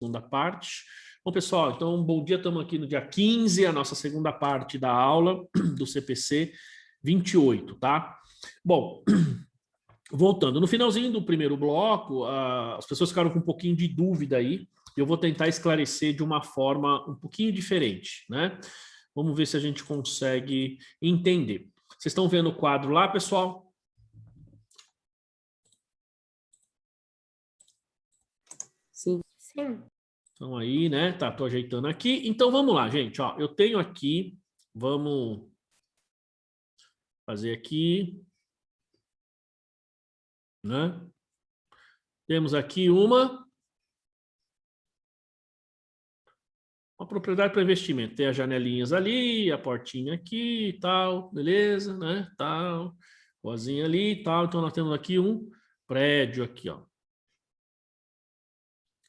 segunda parte. Bom, pessoal, então, bom dia, estamos aqui no dia 15, a nossa segunda parte da aula do CPC 28, tá? Bom, voltando, no finalzinho do primeiro bloco, as pessoas ficaram com um pouquinho de dúvida aí, eu vou tentar esclarecer de uma forma um pouquinho diferente, né? Vamos ver se a gente consegue entender. Vocês estão vendo o quadro lá, pessoal? Sim. Sim. Então aí, né? Tá, tô ajeitando aqui. Então vamos lá, gente. Ó, eu tenho aqui, vamos fazer aqui, né? Temos aqui uma propriedade para investimento. Tem as janelinhas ali, a portinha aqui e tal, beleza, né? Tal, vozinha ali e tal. Então nós temos aqui um prédio aqui, ó.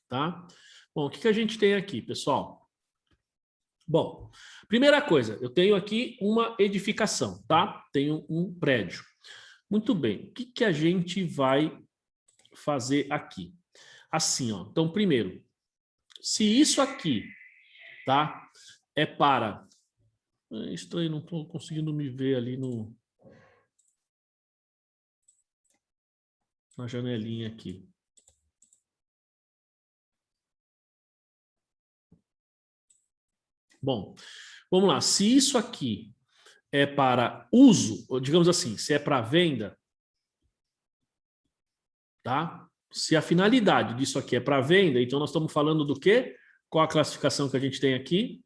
Tá? Bom, o que a gente tem aqui, pessoal? Bom, primeira coisa, eu tenho aqui uma edificação, tá? Tenho um prédio. Muito bem, o que a gente vai fazer aqui? Assim, ó. Então, primeiro, se isso aqui, tá? É para... É estranho, não estou conseguindo me ver ali na janelinha aqui. Bom, vamos lá. Se isso aqui é para uso, ou digamos assim, se é para venda, tá? Se a finalidade disso aqui é para venda, então nós estamos falando do quê? Qual a classificação que a gente tem aqui?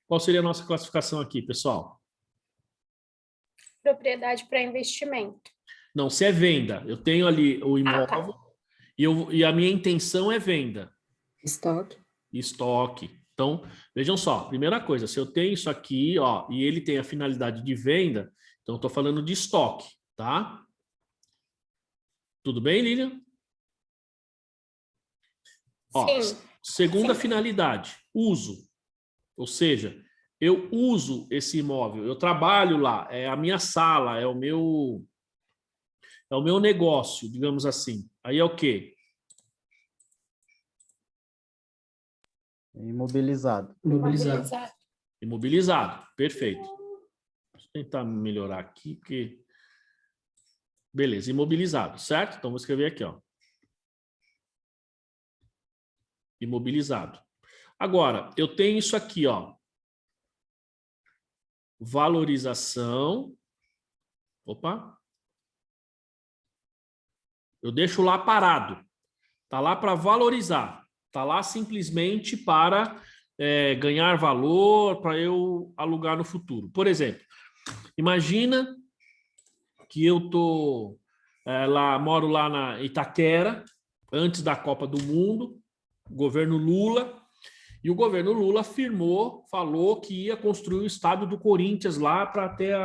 Qual seria a nossa classificação aqui, pessoal? Propriedade para investimento. Não, se é venda, eu tenho ali o imóvel e a minha intenção é venda. Estoque. Estoque. Então, vejam só, primeira coisa, se eu tenho isso aqui, ó, e ele tem a finalidade de venda, então eu estou falando de estoque, tá? Tudo bem, Lilian? Ó, Sim. segunda Sim. finalidade, uso. Ou seja, eu uso esse imóvel, eu trabalho lá, é a minha sala, é o meu negócio, digamos assim. Aí é o quê? Imobilizado. Imobilizado. Imobilizado, perfeito. Deixa eu tentar melhorar aqui, porque... Beleza, imobilizado, certo? Então vou escrever aqui, ó. Imobilizado. Agora, eu tenho isso aqui, ó. Valorização. Opa. Eu deixo lá parado. Tá lá para valorizar. Tá lá simplesmente para ganhar valor, para eu alugar no futuro. Por exemplo, imagina que eu tô moro lá na Itaquera, antes da Copa do Mundo, governo Lula, e o governo Lula falou que ia construir o estádio do Corinthians lá para ter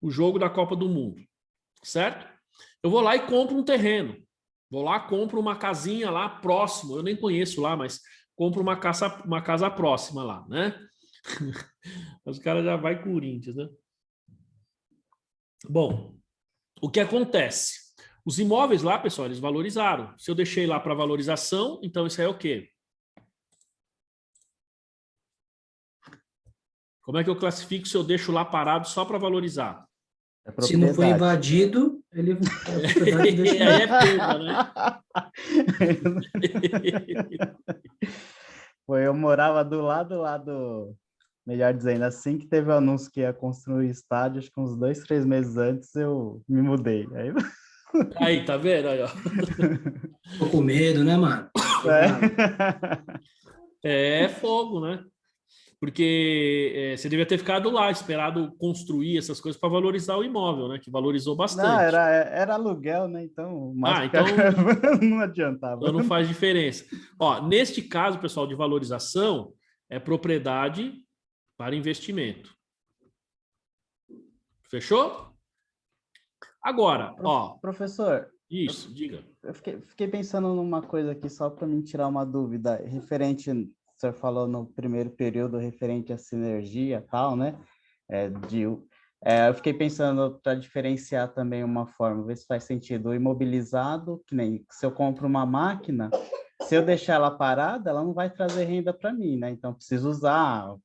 o jogo da Copa do Mundo, certo? Eu vou lá e compro um terreno, vou lá, compro uma casinha lá próximo, eu nem conheço lá, mas compro uma casa próxima lá, né? Os caras já vai Corinthians, né? Bom, o que acontece? Os imóveis lá, pessoal, eles valorizaram. Se eu deixei lá para valorização, então isso aí é o quê? Como é que eu classifico se eu deixo lá parado só para valorizar? Se não foi invadido, ele aí é perda, né? Eu morava do lado, melhor dizendo, assim que teve o anúncio que ia construir estádio, acho que uns 2, 3 meses antes eu me mudei. Aí, tá vendo? Aí, ó. Tô com medo, né, mano? É fogo, né? Porque você devia ter ficado lá, esperado construir essas coisas para valorizar o imóvel, né? Que valorizou bastante. Não, era aluguel, né? Então, então não adiantava. Então não faz diferença. Ó, neste caso, pessoal, de valorização, é propriedade para investimento. Fechou? Agora, ó... Professor... Isso, diga. Eu fiquei pensando numa coisa aqui, só para me tirar uma dúvida, referente, o senhor falou no primeiro período, referente à sinergia e tal, né? Eu fiquei pensando para diferenciar também uma forma, ver se faz sentido. O imobilizado, que nem se eu compro uma máquina, se eu deixar ela parada, ela não vai trazer renda para mim, né? Então, preciso usar,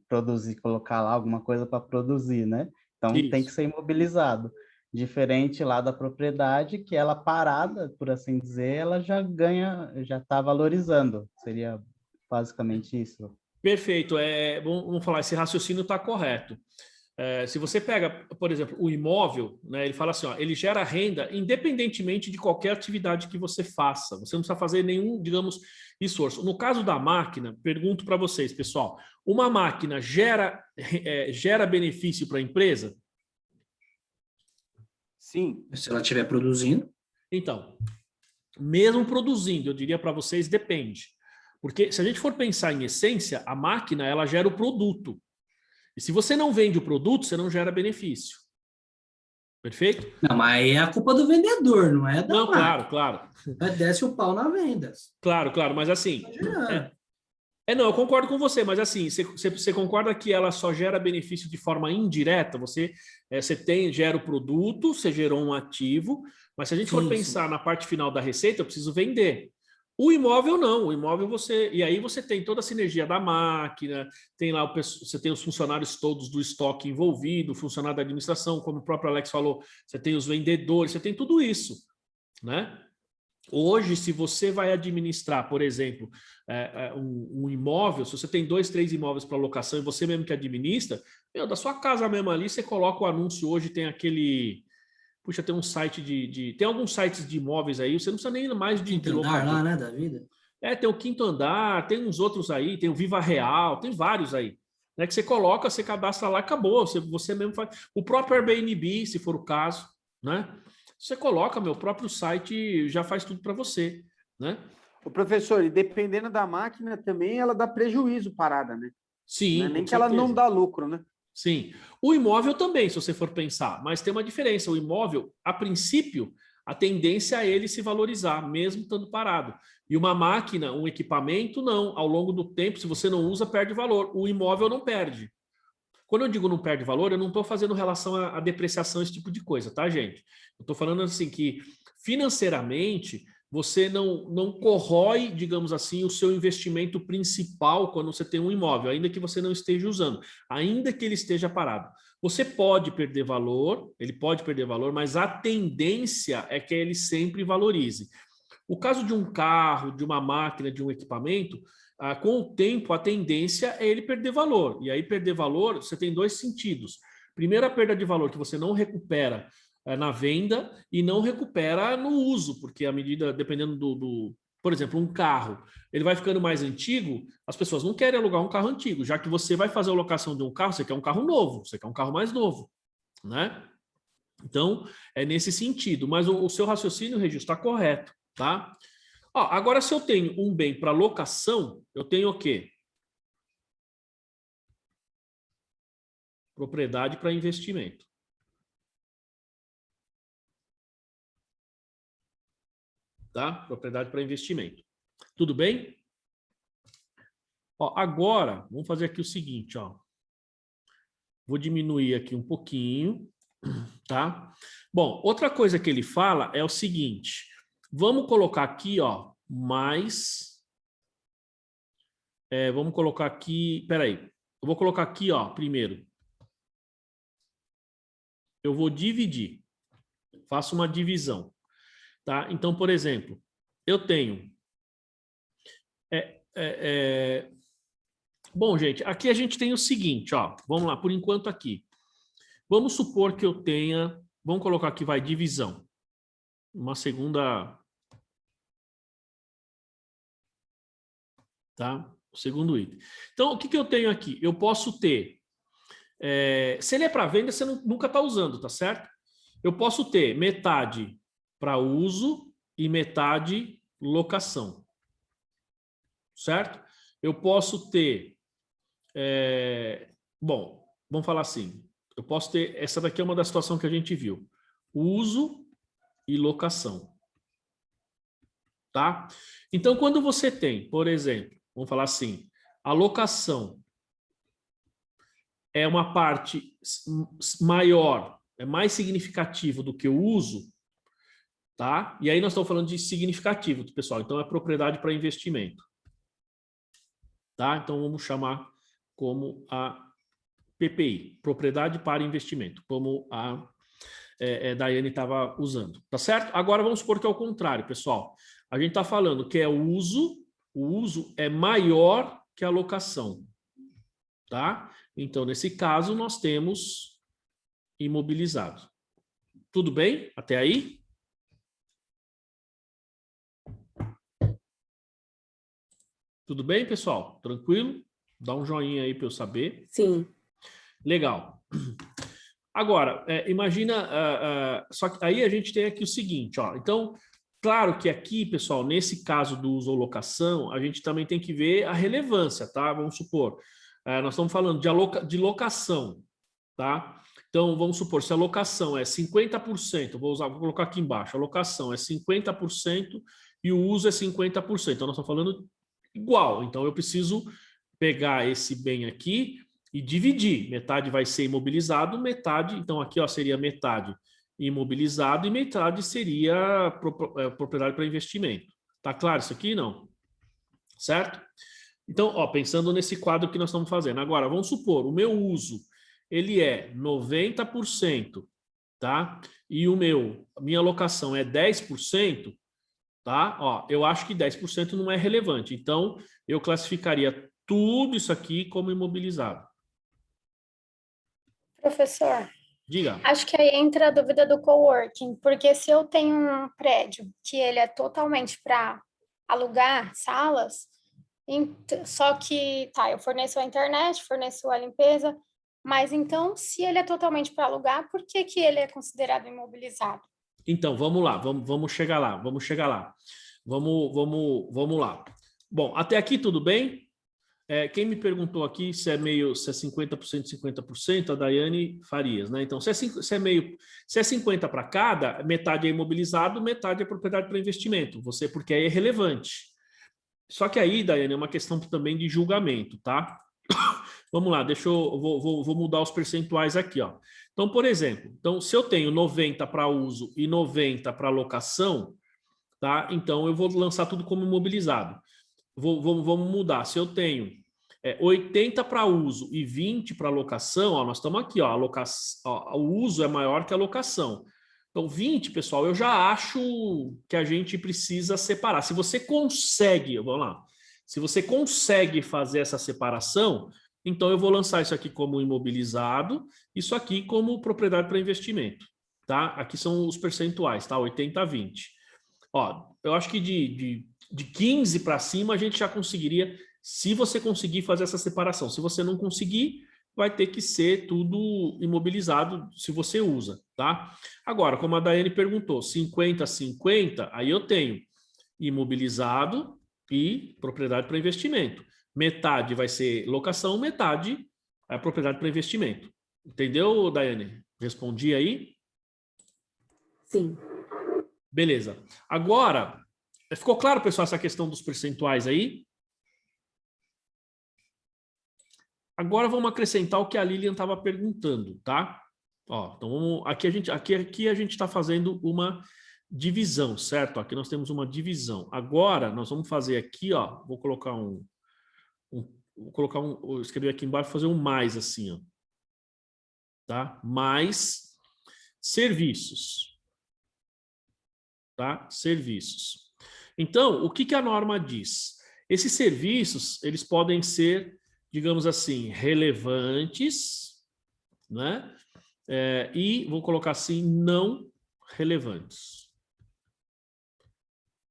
produzir, colocar lá alguma coisa para produzir, né? Então, tem que Isso. ser imobilizado. Diferente lá da propriedade, que ela parada, por assim dizer, ela já ganha, já está valorizando. Seria basicamente isso. Perfeito. Vamos falar, esse raciocínio está correto. Se você pega, por exemplo, o imóvel, né, ele fala assim, ó, ele gera renda independentemente de qualquer atividade que você faça. Você não precisa fazer nenhum, digamos, esforço. No caso da máquina, pergunto para vocês, pessoal, uma máquina gera benefício para a empresa? Sim. Se ela estiver produzindo. Então, mesmo produzindo, eu diria para vocês, depende. Porque se a gente for pensar em essência, a máquina, ela gera o produto. E se você não vende o produto, você não gera benefício. Perfeito? Não, mas aí é a culpa do vendedor, não é da Não, máquina. claro. Desce o pau na venda. Claro, mas assim... Imagina. Não, eu concordo com você, mas assim, você concorda que ela só gera benefício de forma indireta? Você gera o produto, você gerou um ativo, mas se a gente for pensar na parte final da receita, eu preciso vender. O imóvel não, o imóvel e aí você tem toda a sinergia da máquina, tem lá você tem os funcionários todos do estoque envolvido, o funcionário da administração, como o próprio Alex falou, você tem os vendedores, você tem tudo isso, né? Hoje, se você vai administrar, por exemplo, um imóvel, se você tem 2, 3 imóveis para locação e você mesmo que administra, da sua casa mesmo ali, você coloca o anúncio hoje, tem aquele... Puxa, tem um site tem alguns sites de imóveis aí, você não precisa nem mais de Andar locador. lá, né, da vida. Tem o Quinto Andar, tem uns outros aí, tem o Viva Real, tem vários aí. Né, que você coloca, você cadastra lá, acabou. Você mesmo faz. O próprio Airbnb, se for o caso, né? Você coloca, meu próprio site já faz tudo para você, né? O professor, e dependendo da máquina também, ela dá prejuízo parada, né? Sim, Não é nem com que ela não certeza. dá lucro, né? Sim. O imóvel também, se você for pensar, mas tem uma diferença. O imóvel, a princípio, a tendência é ele se valorizar, mesmo estando parado. E uma máquina, um equipamento, não. Ao longo do tempo, se você não usa, perde valor. O imóvel não perde. Quando eu digo não perde valor, eu não estou fazendo relação à depreciação, esse tipo de coisa, tá, gente? Eu estou falando assim que financeiramente você não corrói, digamos assim, o seu investimento principal quando você tem um imóvel, ainda que você não esteja usando, ainda que ele esteja parado. Você pode perder valor, ele pode perder valor, mas a tendência é que ele sempre valorize. O caso de um carro, de uma máquina, de um equipamento, com o tempo, a tendência é ele perder valor. E aí, perder valor, você tem dois sentidos. Primeiro, a perda de valor que você não recupera na venda e não recupera no uso, porque à medida, dependendo por exemplo, um carro, ele vai ficando mais antigo, as pessoas não querem alugar um carro antigo, já que você vai fazer a locação de um carro, você quer um carro novo, você quer um carro mais novo, né? Então, é nesse sentido. Mas o seu raciocínio, Regis, está correto, tá? Agora, se eu tenho um bem para locação, eu tenho o quê? Propriedade para investimento. Tá? Propriedade para investimento. Tudo bem? Agora, vamos fazer aqui o seguinte, ó. Vou diminuir aqui um pouquinho, tá? Bom, outra coisa que ele fala é o seguinte. Vamos colocar aqui, ó, mais... vamos colocar aqui... Peraí. Eu vou colocar aqui, ó, primeiro. Eu vou dividir. Faço uma divisão. Tá? Então, por exemplo, eu tenho... Bom, gente, aqui a gente tem o seguinte, ó. Vamos lá, por enquanto aqui. Vamos supor que eu tenha... Vamos colocar aqui, vai, divisão. Uma segunda... Tá? O segundo item. Então, o que eu tenho aqui? Eu posso ter... se ele é para venda, você nunca está usando, tá certo? Eu posso ter metade para uso e metade locação. Certo? Eu posso ter... bom, vamos falar assim. Eu posso ter... Essa daqui é uma das situações que a gente viu. Uso e locação. Tá? Então, quando você tem, por exemplo, vamos falar assim, a locação é uma parte maior, é mais significativo do que o uso, tá? E aí nós estamos falando de significativo, pessoal. Então, é propriedade para investimento. Tá? Então, vamos chamar como a PPI, propriedade para investimento, como a Daiane estava usando. Tá certo? Agora, vamos supor que é o contrário, pessoal. A gente está falando que o uso é maior que a locação. Tá? Então, nesse caso, nós temos imobilizado. Tudo bem? Até aí? Tudo bem, pessoal? Tranquilo? Dá um joinha aí para eu saber. Sim. Legal. Agora, imagina... só que aí a gente tem aqui o seguinte, ó. Então, claro que aqui, pessoal, nesse caso do uso ou locação, a gente também tem que ver a relevância, tá? Vamos supor, nós estamos falando de locação, tá? Então, vamos supor, se a locação é 50%, vou colocar aqui embaixo, a locação é 50% e o uso é 50%. Então, nós estamos falando igual. Então, eu preciso pegar esse bem aqui e dividir. Metade vai ser imobilizado, metade... Então, aqui ó, seria metade imobilizado e metade seria propriedade para investimento. Tá claro isso aqui? Não? Certo? Então, ó, pensando nesse quadro que nós estamos fazendo. Agora, vamos supor, o meu uso, ele é 90%, tá? E a minha alocação é 10%, tá? Ó, eu acho que 10% não é relevante. Então, eu classificaria tudo isso aqui como imobilizado. Professor, Diga. acho que aí entra a dúvida do coworking, porque se eu tenho um prédio que ele é totalmente para alugar salas, só que, tá, eu forneço a internet, forneço a limpeza, mas então, se ele é totalmente para alugar, por que que ele é considerado imobilizado? Então, vamos lá, vamos chegar lá, vamos chegar lá. Vamos lá. Bom, até aqui tudo bem? Quem me perguntou aqui se é 50%, 50%, a Daiane Farias, né? Então, se é 50 para cada, metade é imobilizado, metade é propriedade para investimento, porque aí é relevante. Só que aí, Daiane, é uma questão também de julgamento, tá? Vamos lá, vou mudar os percentuais aqui, ó. Então, por exemplo, se eu tenho 90 para uso e 90 para locação, tá? Então, eu vou lançar tudo como imobilizado. Vamos mudar. Se eu tenho 80 para uso e 20 para locação, ó, nós estamos aqui, ó, o uso é maior que a locação. Então, 20, pessoal, eu já acho que a gente precisa separar. Se você consegue, vamos lá, se você consegue fazer essa separação, então eu vou lançar isso aqui como imobilizado, isso aqui como propriedade para investimento, tá? Aqui são os percentuais, tá? 80 a 20. Ó, eu acho que de 15 para cima a gente já conseguiria, se você conseguir fazer essa separação. Se você não conseguir, vai ter que ser tudo imobilizado se você usa, tá? Agora, como a Daiane perguntou, 50 a 50, aí eu tenho imobilizado e propriedade para investimento. Metade vai ser locação, metade é propriedade para investimento. Entendeu, Daiane? Respondi aí? Sim. Beleza. Agora, ficou claro, pessoal, essa questão dos percentuais aí? Agora vamos acrescentar o que a Lilian estava perguntando, tá? Ó, então aqui a gente está fazendo uma divisão, certo? Aqui nós temos uma divisão. Agora nós vamos fazer aqui, ó, vou escrever aqui embaixo, fazer um mais assim, ó. Tá? Mais serviços. Tá? Serviços. Então, o que a norma diz? Esses serviços, eles podem ser, digamos assim, relevantes, né? E vou colocar assim, não relevantes.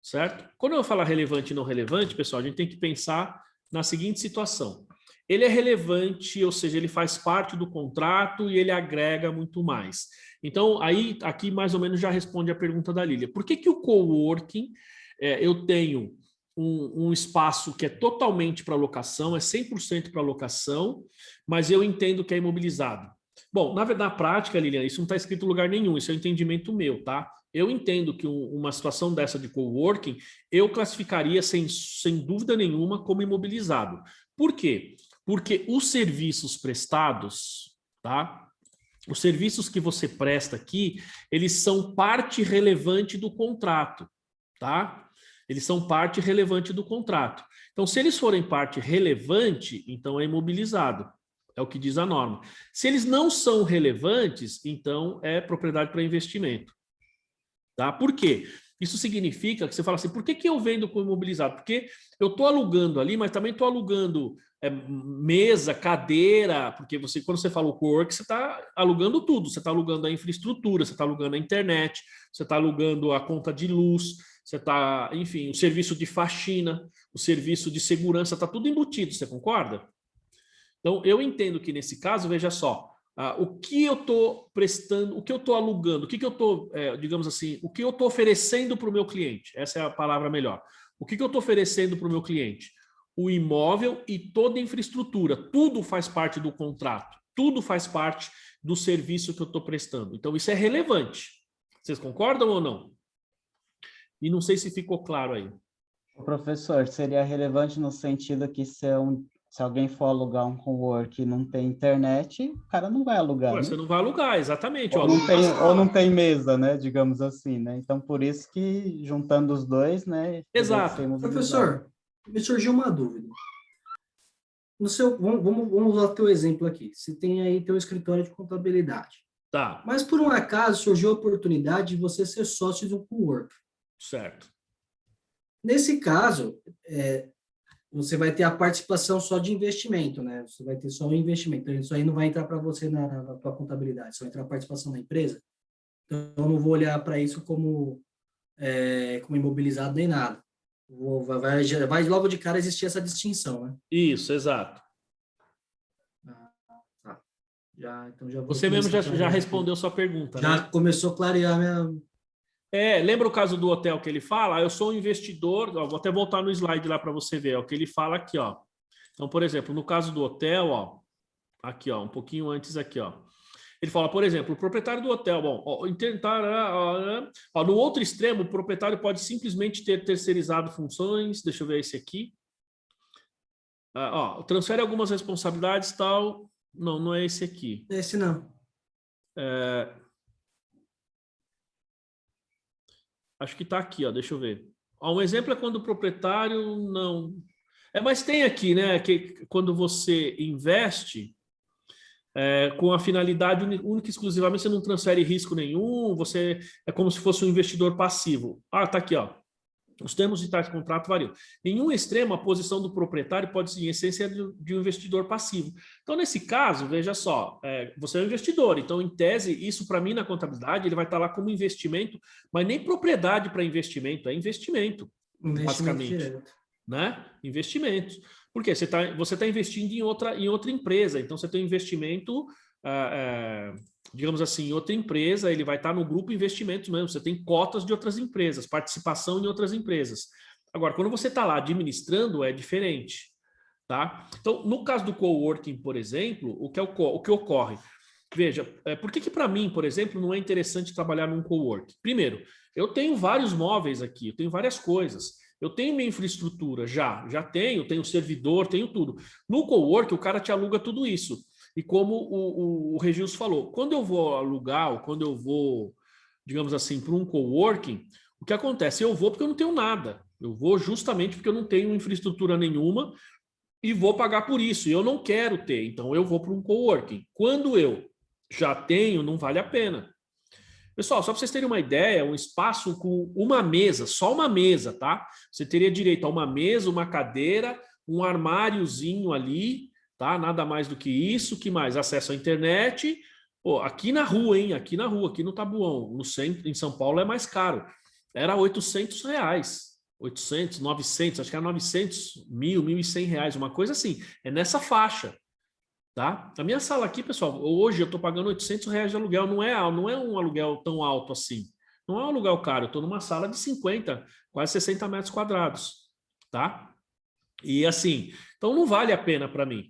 Certo? Quando eu falar relevante e não relevante, pessoal, a gente tem que pensar na seguinte situação. Ele é relevante, ou seja, ele faz parte do contrato e ele agrega muito mais. Então, aí, aqui mais ou menos já responde a pergunta da Lília. Por que o coworking, eu tenho um espaço que é totalmente para locação, é 100% para locação, mas eu entendo que é imobilizado? Bom, na prática, Lilian, isso não está escrito em lugar nenhum, isso é um entendimento meu, tá? Eu entendo que uma situação dessa de coworking, eu classificaria sem dúvida nenhuma como imobilizado. Por quê? Porque os serviços prestados, tá? Os serviços que você presta aqui, eles são parte relevante do contrato, tá? Eles são parte relevante do contrato. Então, se eles forem parte relevante, então é imobilizado. É o que diz a norma. Se eles não são relevantes, então é propriedade para investimento. Tá? Por quê? Isso significa que você fala assim, por que eu vendo com imobilizado? Porque eu estou alugando ali, mas também estou alugando mesa, cadeira, porque você, quando você fala o co-work, você está alugando tudo. Você está alugando a infraestrutura, você está alugando a internet, você está alugando a conta de luz, você está, enfim, o serviço de faxina, o serviço de segurança, está tudo embutido, você concorda? Então, eu entendo que nesse caso, veja só, o que eu estou prestando, o que eu estou alugando, o que eu estou, digamos assim, o que eu estou oferecendo para o meu cliente, essa é a palavra melhor. O que eu estou oferecendo para o meu cliente? O imóvel e toda a infraestrutura, tudo faz parte do contrato, tudo faz parte do serviço que eu estou prestando. Então, isso é relevante. Vocês concordam ou não? E não sei se ficou claro aí. Professor, seria relevante no sentido que se alguém for alugar um cowork e não tem internet, o cara não vai alugar, né? Você não vai alugar, exatamente. Ou não tem mesa, né? Digamos assim, né? Então, por isso que, juntando os dois, né? Exato. Professor, me surgiu uma dúvida. Vamos usar o teu exemplo aqui. Você tem aí teu escritório de contabilidade. Tá. Mas, por um acaso, surgiu a oportunidade de você ser sócio de um cowork. Certo. Nesse caso, você vai ter a participação só de investimento, né? Você vai ter só o investimento. Então, isso aí não vai entrar para você na tua contabilidade, só vai entrar a participação da empresa. Então, eu não vou olhar para isso como imobilizado nem nada. Vai logo de cara existir essa distinção, né? Isso, exato. Tá. Então já você mesmo já respondeu sua pergunta, já né? começou a clarear minha... Lembra o caso do hotel que ele fala? Eu sou um investidor, vou até voltar no slide lá para você ver, o que ele fala aqui, ó. Então, por exemplo, no caso do hotel, ó, aqui, ó, um pouquinho antes aqui, ó. Ele fala, por exemplo, o proprietário do hotel, no outro extremo, o proprietário pode simplesmente ter terceirizado funções, deixa eu ver esse aqui. Transfere algumas responsabilidades, tal. Não é esse aqui. Esse não. Acho que está aqui, ó, deixa eu ver. Um exemplo é quando o proprietário não... mas tem aqui, né, que quando você investe com a finalidade única e exclusivamente, você não transfere risco nenhum, você é como se fosse um investidor passivo. Tá aqui, ó. Os termos de tais contrato variam. Em um extremo, a posição do proprietário pode ser, em essência, de um investidor passivo. Então, nesse caso, veja só, você é um investidor, então, em tese, isso para mim na contabilidade, ele vai estar lá como investimento, mas nem propriedade para investimento, é investimento basicamente. Direto. Né? Investimentos. Por quê? Você tá investindo em outra empresa, então você tem um investimento, digamos assim, em outra empresa, ele vai estar no grupo investimentos mesmo, você tem cotas de outras empresas, participação em outras empresas. Agora, quando você está lá administrando, é diferente. Tá? Então, no caso do coworking, por exemplo, o que ocorre? Veja, por que para mim, por exemplo, não é interessante trabalhar num coworking? Primeiro, eu tenho vários móveis aqui, eu tenho várias coisas. Eu tenho minha infraestrutura, já tenho servidor, tenho tudo. No coworking, o cara te aluga tudo isso. E como o Regis falou, quando eu vou alugar, ou quando eu vou, digamos assim, para um coworking, o que acontece? Eu vou porque eu não tenho nada. Eu vou justamente porque eu não tenho infraestrutura nenhuma e vou pagar por isso. E eu não quero ter, então eu vou para um coworking. Quando eu já tenho, não vale a pena. Pessoal, só para vocês terem uma ideia, um espaço com uma mesa, só uma mesa, tá? Você teria direito a uma mesa, uma cadeira, um armáriozinho ali, tá? Nada mais do que isso, que mais? Acesso à internet. Aqui na rua, hein? Aqui no Tabuão, no centro, em São Paulo é mais caro. Era R$800. 800, 900, acho que era 900, 1.100 reais, uma coisa assim. É nessa faixa. Tá? A minha sala aqui, pessoal, hoje eu estou pagando R$800 de aluguel, não é um aluguel tão alto assim. Não é um aluguel caro, eu estou numa sala de 50, quase 60 metros quadrados. Tá? E assim, então não vale a pena para mim.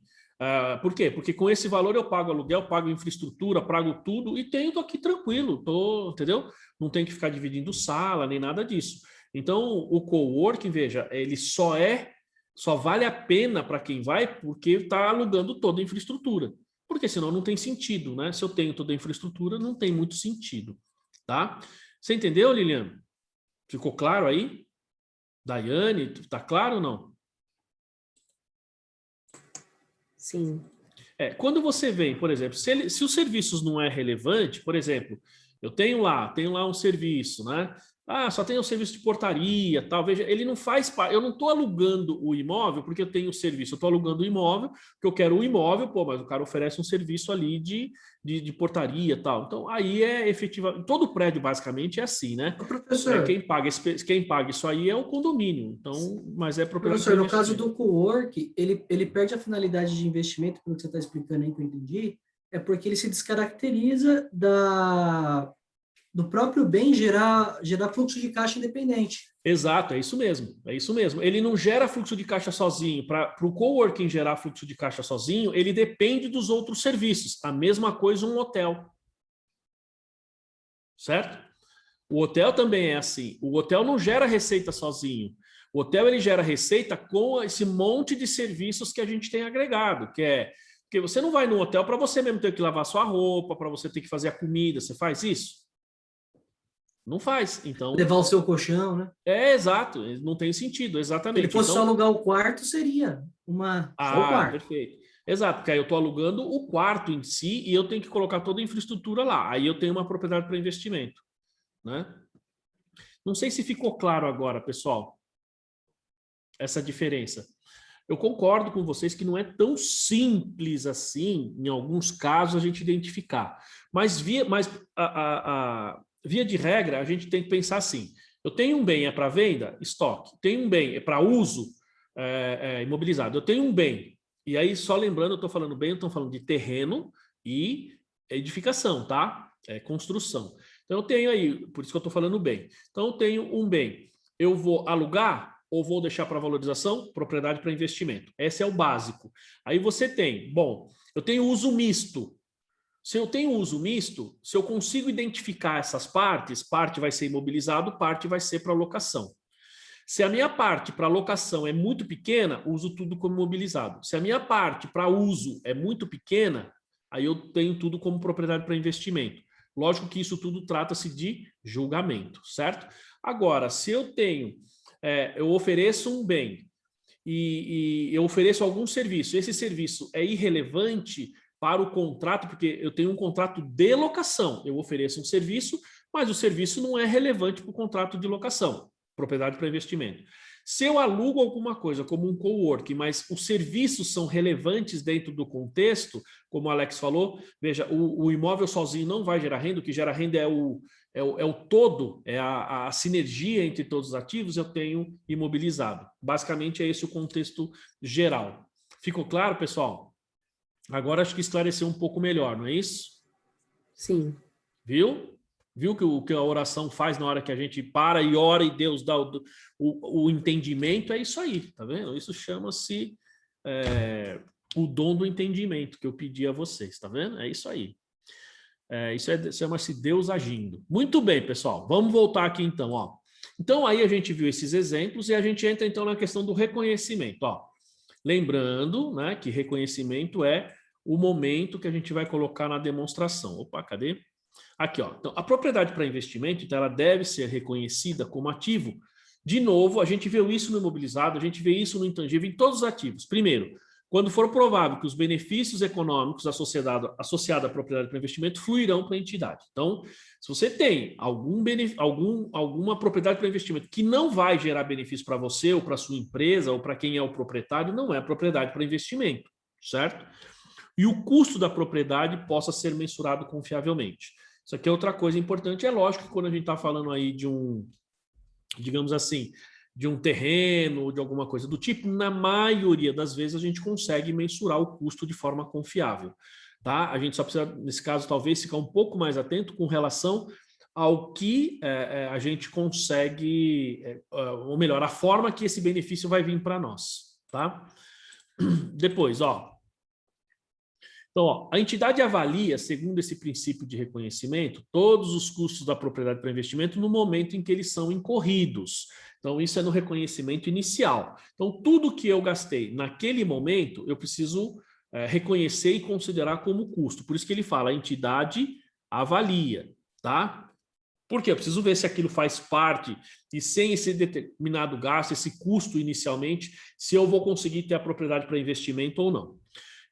Por quê? Porque com esse valor eu pago aluguel, pago infraestrutura, pago tudo e tô aqui tranquilo, entendeu? Não tenho que ficar dividindo sala, nem nada disso. Então, o coworking, veja, ele só é Só vale a pena para quem vai porque está alugando toda a infraestrutura. Porque senão não tem sentido, né? Se eu tenho toda a infraestrutura, não tem muito sentido, tá? Você entendeu, Liliana? Ficou claro aí? Daiane, tá claro ou não? Sim. Quando você vem, por exemplo, se os serviços não é relevante, por exemplo, eu tenho lá um serviço, né? Ah, só tem o serviço de portaria, tal. Veja, ele não faz parte. Eu não estou alugando o imóvel porque eu tenho o serviço. Eu estou alugando o imóvel porque eu quero o imóvel, pô, mas o cara oferece um serviço ali de portaria, tal. Então, aí é efetivamente. Todo prédio, basicamente, é assim, né? Professor, Quem paga isso aí é o condomínio. Então, mas é propriedade. professor, no caso do cowork, ele perde a finalidade de investimento, pelo que você está explicando aí, que eu entendi, é porque ele se descaracteriza do próprio bem gerar fluxo de caixa independente. Exato, é isso mesmo, é isso mesmo. Ele não gera fluxo de caixa sozinho. Para o coworking gerar fluxo de caixa sozinho, ele depende dos outros serviços. A mesma coisa um hotel. Certo? O hotel também é assim. O hotel não gera receita sozinho. O hotel ele gera receita com esse monte de serviços que a gente tem agregado, que é porque você não vai no hotel para você mesmo ter que lavar sua roupa, para você ter que fazer a comida. Você faz isso? Não faz. Então, Levar o seu colchão, né? exato, não tem sentido, Se exatamente. ele fosse Então, só alugar o quarto, seria só o quarto. perfeito. Exato, porque aí eu estou alugando o quarto em si e eu tenho que colocar toda a infraestrutura lá. Aí eu tenho uma propriedade para investimento, né? Não sei se ficou claro agora, pessoal, essa diferença. Eu concordo com vocês que não é tão simples assim, em alguns casos, a gente identificar. Mas via de regra, a gente tem que pensar assim: eu tenho um bem para venda, estoque. Tenho um bem para uso, imobilizado. Eu tenho um bem. E aí, só lembrando, eu estou falando bem, eu estou falando de terreno e edificação, tá? Construção. Então, eu tenho aí, por isso que eu estou falando bem. Então, eu tenho um bem. Eu vou alugar ou vou deixar para valorização? Propriedade para investimento. Esse é o básico. Aí você tem, eu tenho uso misto. Se eu tenho uso misto, se eu consigo identificar essas partes, parte vai ser imobilizado, parte vai ser para locação. Se a minha parte para locação é muito pequena, uso tudo como imobilizado. Se a minha parte para uso é muito pequena, aí eu tenho tudo como propriedade para investimento. Lógico que isso tudo trata-se de julgamento, certo? Agora, se eu tenho, eu ofereço um bem e eu ofereço algum serviço, esse serviço é irrelevante para o contrato, porque eu tenho um contrato de locação, eu ofereço um serviço, mas o serviço não é relevante para o contrato de locação, propriedade para investimento. Se eu alugo alguma coisa como um coworking, mas os serviços são relevantes dentro do contexto, como o Alex falou, veja, o imóvel sozinho não vai gerar renda, o que gera renda é o todo, é a sinergia entre todos os ativos, eu tenho imobilizado. Basicamente é esse o contexto geral. Ficou claro, pessoal? Agora acho que esclareceu um pouco melhor, não é isso? Sim. Viu? Viu que a oração faz na hora que a gente para e ora e Deus dá o entendimento? É isso aí, tá vendo? Isso chama-se o dom do entendimento que eu pedi a vocês, tá vendo? É isso aí. Isso chama-se Deus agindo. Muito bem, pessoal. Vamos voltar aqui então, ó. Então aí a gente viu esses exemplos e a gente entra então na questão do reconhecimento, ó. Lembrando, né, que reconhecimento é o momento que a gente vai colocar na demonstração. Opa, cadê? Aqui, ó. Então, a propriedade para investimento, então, ela deve ser reconhecida como ativo. De novo, a gente vê isso no imobilizado, a gente vê isso no intangível, em todos os ativos. Primeiro, quando for provável que os benefícios econômicos associados à propriedade para investimento fluirão para a entidade. Então, se você tem alguma propriedade para investimento que não vai gerar benefício para você ou para sua empresa ou para quem é o proprietário, não é propriedade para investimento, certo? E o custo da propriedade possa ser mensurado confiavelmente. Isso aqui é outra coisa importante. É lógico que quando a gente está falando aí de digamos assim, de um terreno, de alguma coisa do tipo, na maioria das vezes a gente consegue mensurar o custo de forma confiável, tá? A gente só precisa, nesse caso, talvez ficar um pouco mais atento com relação ao que a gente consegue, ou melhor, a forma que esse benefício vai vir para nós, tá? Depois, ó. Então, ó, a entidade avalia, segundo esse princípio de reconhecimento, todos os custos da propriedade para investimento no momento em que eles são incorridos. Então, isso é no reconhecimento inicial. Então, tudo que eu gastei naquele momento, eu preciso reconhecer e considerar como custo. Por isso que ele fala, a entidade avalia, tá? Por quê? Eu preciso ver se aquilo faz parte e sem esse determinado gasto, esse custo inicialmente, se eu vou conseguir ter a propriedade para investimento ou não.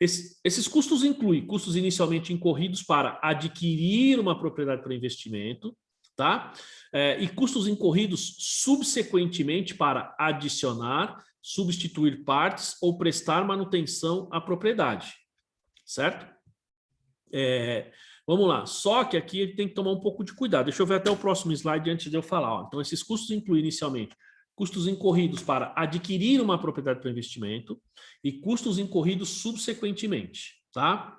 Esses custos incluem custos inicialmente incorridos para adquirir uma propriedade para investimento, tá? E custos incorridos subsequentemente para adicionar, substituir partes ou prestar manutenção à propriedade, certo? Vamos lá, só que aqui tem que tomar um pouco de cuidado. Deixa eu ver até o próximo slide antes de eu falar. Ó. Então, esses custos incluem inicialmente custos incorridos para adquirir uma propriedade para investimento e custos incorridos subsequentemente, tá?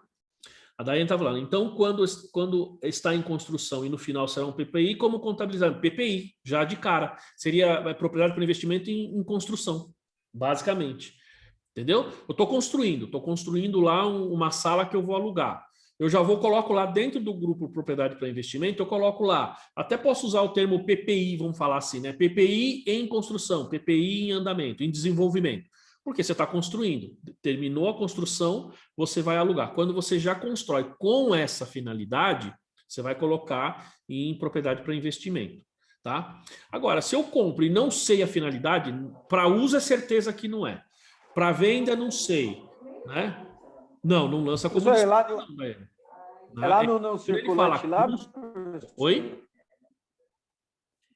A Daiane está falando, então, quando está em construção e no final será um PPI, como contabilizar? PPI, já de cara. Seria propriedade para investimento em construção, basicamente. Entendeu? Eu estou construindo lá uma sala que eu vou alugar. Eu já coloco lá dentro do grupo propriedade para investimento, eu coloco lá, até posso usar o termo PPI, vamos falar assim, né? PPI em construção, PPI em andamento, em desenvolvimento. Porque você está construindo, terminou a construção, você vai alugar. Quando você já constrói com essa finalidade, você vai colocar em propriedade para investimento, tá? Agora, se eu compro e não sei a finalidade, para uso é certeza que não é. Para venda, não sei, né? Não lança como... Isso é lá no, é lá no não circulante lá? Oi?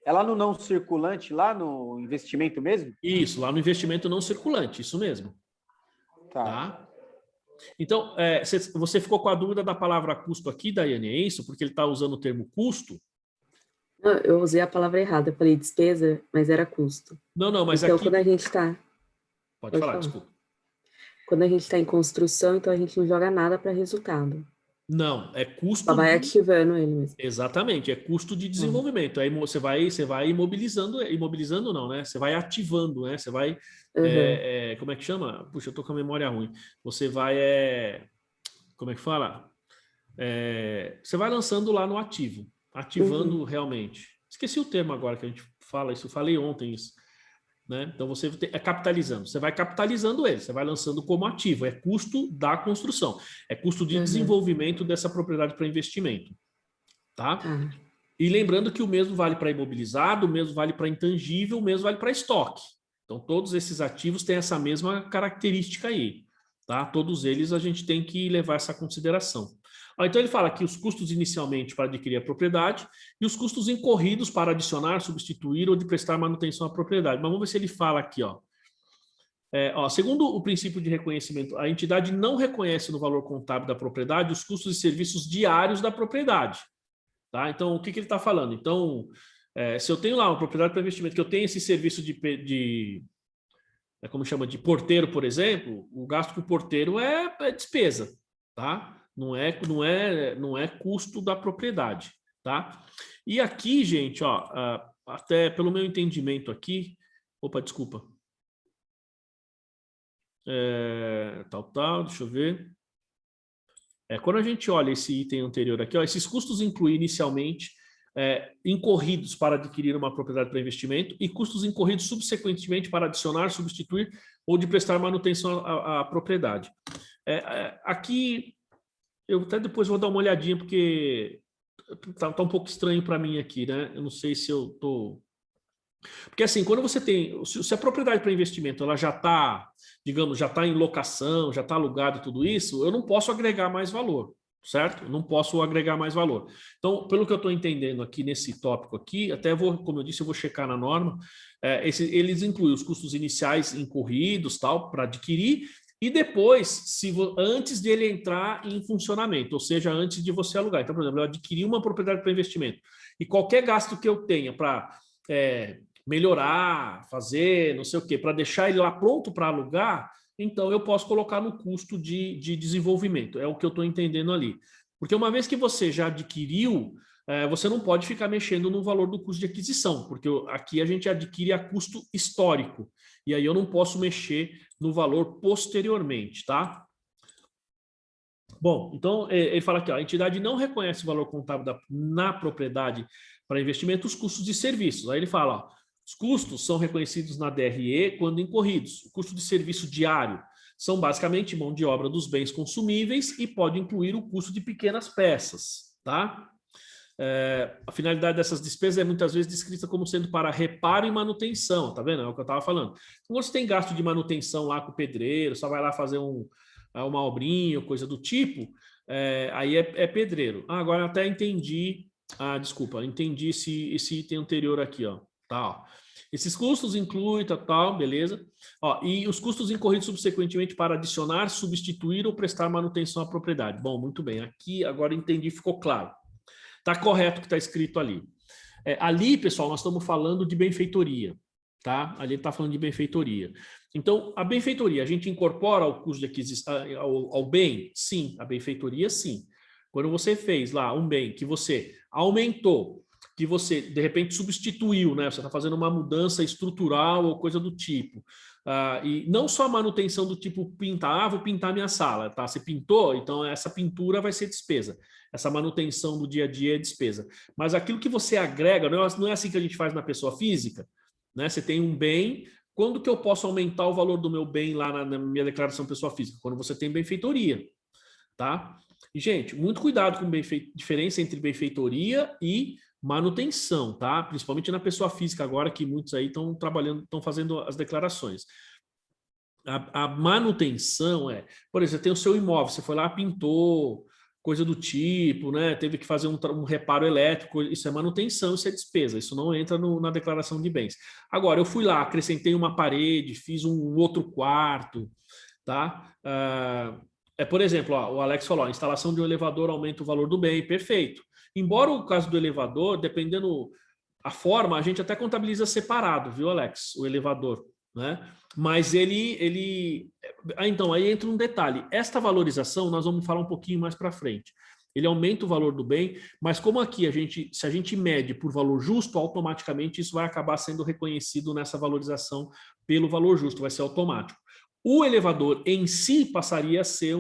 É lá no não circulante, lá no investimento mesmo? Isso, lá no investimento não circulante, isso mesmo. Tá? Então, você ficou com a dúvida da palavra custo aqui, Daiane, é isso? Porque ele está usando o termo custo? Não, eu usei a palavra errada, eu falei despesa, mas era custo. Não, mas então, aqui... quando a gente está... Pode falar, desculpa. Quando a gente está em construção, então a gente não joga nada para resultado. Não, é custo... Só vai ativando ele mesmo. Exatamente, é custo de desenvolvimento. Aí você vai imobilizando não, né? Você vai ativando, né? Você vai... como é que chama? Puxa, eu tô com a memória ruim. Você vai... como é que fala? Você vai lançando lá no ativo. Ativando realmente. Esqueci o termo agora que a gente fala isso. Eu falei ontem isso. Né? Então você é capitalizando, você vai capitalizando ele, você vai lançando como ativo, é custo da construção, é custo de desenvolvimento dessa propriedade para investimento, tá? E lembrando que o mesmo vale para imobilizado, o mesmo vale para intangível, o mesmo vale para estoque. Então todos esses ativos têm essa mesma característica aí, tá? Todos eles a gente tem que levar essa consideração. Então ele fala aqui os custos inicialmente para adquirir a propriedade e os custos incorridos para adicionar, substituir ou de prestar manutenção à propriedade. Mas vamos ver se ele fala aqui, ó. Segundo o princípio de reconhecimento, a entidade não reconhece no valor contábil da propriedade os custos e serviços diários da propriedade. Tá? Então, o que ele está falando? Então, se eu tenho lá uma propriedade para investimento, que eu tenho esse serviço como chama, de porteiro, por exemplo, o gasto com o porteiro é despesa, tá? Não é custo da propriedade, tá? E aqui, gente, ó, até pelo meu entendimento aqui, opa, desculpa. Deixa eu ver. Quando a gente olha esse item anterior aqui, ó, esses custos incluem inicialmente incorridos para adquirir uma propriedade para investimento e custos incorridos subsequentemente para adicionar, substituir ou de prestar manutenção à propriedade. Aqui eu até depois vou dar uma olhadinha, porque tá um pouco estranho para mim aqui, né? Eu não sei se eu tô... Porque assim, quando você tem... Se a propriedade para investimento ela já está, digamos, já está em locação, já está alugada e tudo isso, eu não posso agregar mais valor, certo? Eu não posso agregar mais valor. Então, pelo que eu estou entendendo aqui nesse tópico aqui, até vou, como eu disse, eu vou checar na norma, eles incluem os custos iniciais incorridos, tal, para adquirir, e depois, antes dele entrar em funcionamento, ou seja, antes de você alugar. Então, por exemplo, eu adquiri uma propriedade para investimento e qualquer gasto que eu tenha para melhorar, fazer, não sei o quê, para deixar ele lá pronto para alugar, então eu posso colocar no custo de desenvolvimento. É o que eu estou entendendo ali. Porque uma vez que você já adquiriu, você não pode ficar mexendo no valor do custo de aquisição, porque aqui a gente adquire a custo histórico. E aí eu não posso mexer no valor posteriormente, tá? Bom, então ele fala aqui, ó, a entidade não reconhece o valor contábil na propriedade para investimento os custos de serviços. Aí ele fala, ó, Os custos são reconhecidos na DRE quando incorridos. O custo de serviço diário são basicamente mão de obra dos bens consumíveis e pode incluir o custo de pequenas peças, tá? A finalidade dessas despesas é muitas vezes descrita como sendo para reparo e manutenção, tá vendo? É o que eu estava falando. Então, você tem gasto de manutenção lá com o pedreiro, só vai lá fazer uma obrinha, coisa do tipo, aí é pedreiro. Agora até entendi, entendi esse item anterior aqui, ó. Tá, ó. Esses custos incluem, tal, beleza. Ó, e os custos incorridos subsequentemente para adicionar, substituir ou prestar manutenção à propriedade. Bom, muito bem. Aqui agora entendi, ficou claro. Está correto o que está escrito ali. Ali, pessoal, nós estamos falando de benfeitoria, tá? Ali está falando de benfeitoria. Então, a benfeitoria, a gente incorpora ao custo de aquisição, ao bem? Sim, a benfeitoria, sim. Quando você fez lá um bem que você aumentou, que você, de repente, substituiu, né? Você está fazendo uma mudança estrutural ou coisa do tipo. E não só a manutenção do tipo pintar, vou pintar minha sala, tá? Você pintou, então essa pintura vai ser despesa. Essa manutenção do dia a dia é despesa. Mas aquilo que você agrega, não é assim que a gente faz na pessoa física, né? Você tem um bem, quando que eu posso aumentar o valor do meu bem lá na minha declaração pessoa física? Quando você tem benfeitoria, tá? E, gente, muito cuidado com diferença entre benfeitoria e manutenção, tá? Principalmente na pessoa física agora, que muitos aí estão trabalhando, estão fazendo as declarações. A manutenção por exemplo, tem o seu imóvel, você foi lá, pintou, coisa do tipo, né? Teve que fazer um reparo elétrico, isso é manutenção, isso é despesa, isso não entra na declaração de bens. Agora, eu fui lá, acrescentei uma parede, fiz um outro quarto, tá? Por exemplo, ó, o Alex falou, a instalação de um elevador aumenta o valor do bem, perfeito. Embora o caso do elevador, dependendo a forma, a gente até contabiliza separado, viu, Alex? O elevador, né? Mas então, aí entra um detalhe. Esta valorização, nós vamos falar um pouquinho mais para frente. Ele aumenta o valor do bem, mas como aqui se a gente mede por valor justo, automaticamente isso vai acabar sendo reconhecido nessa valorização pelo valor justo, vai ser automático. O elevador em si passaria a ser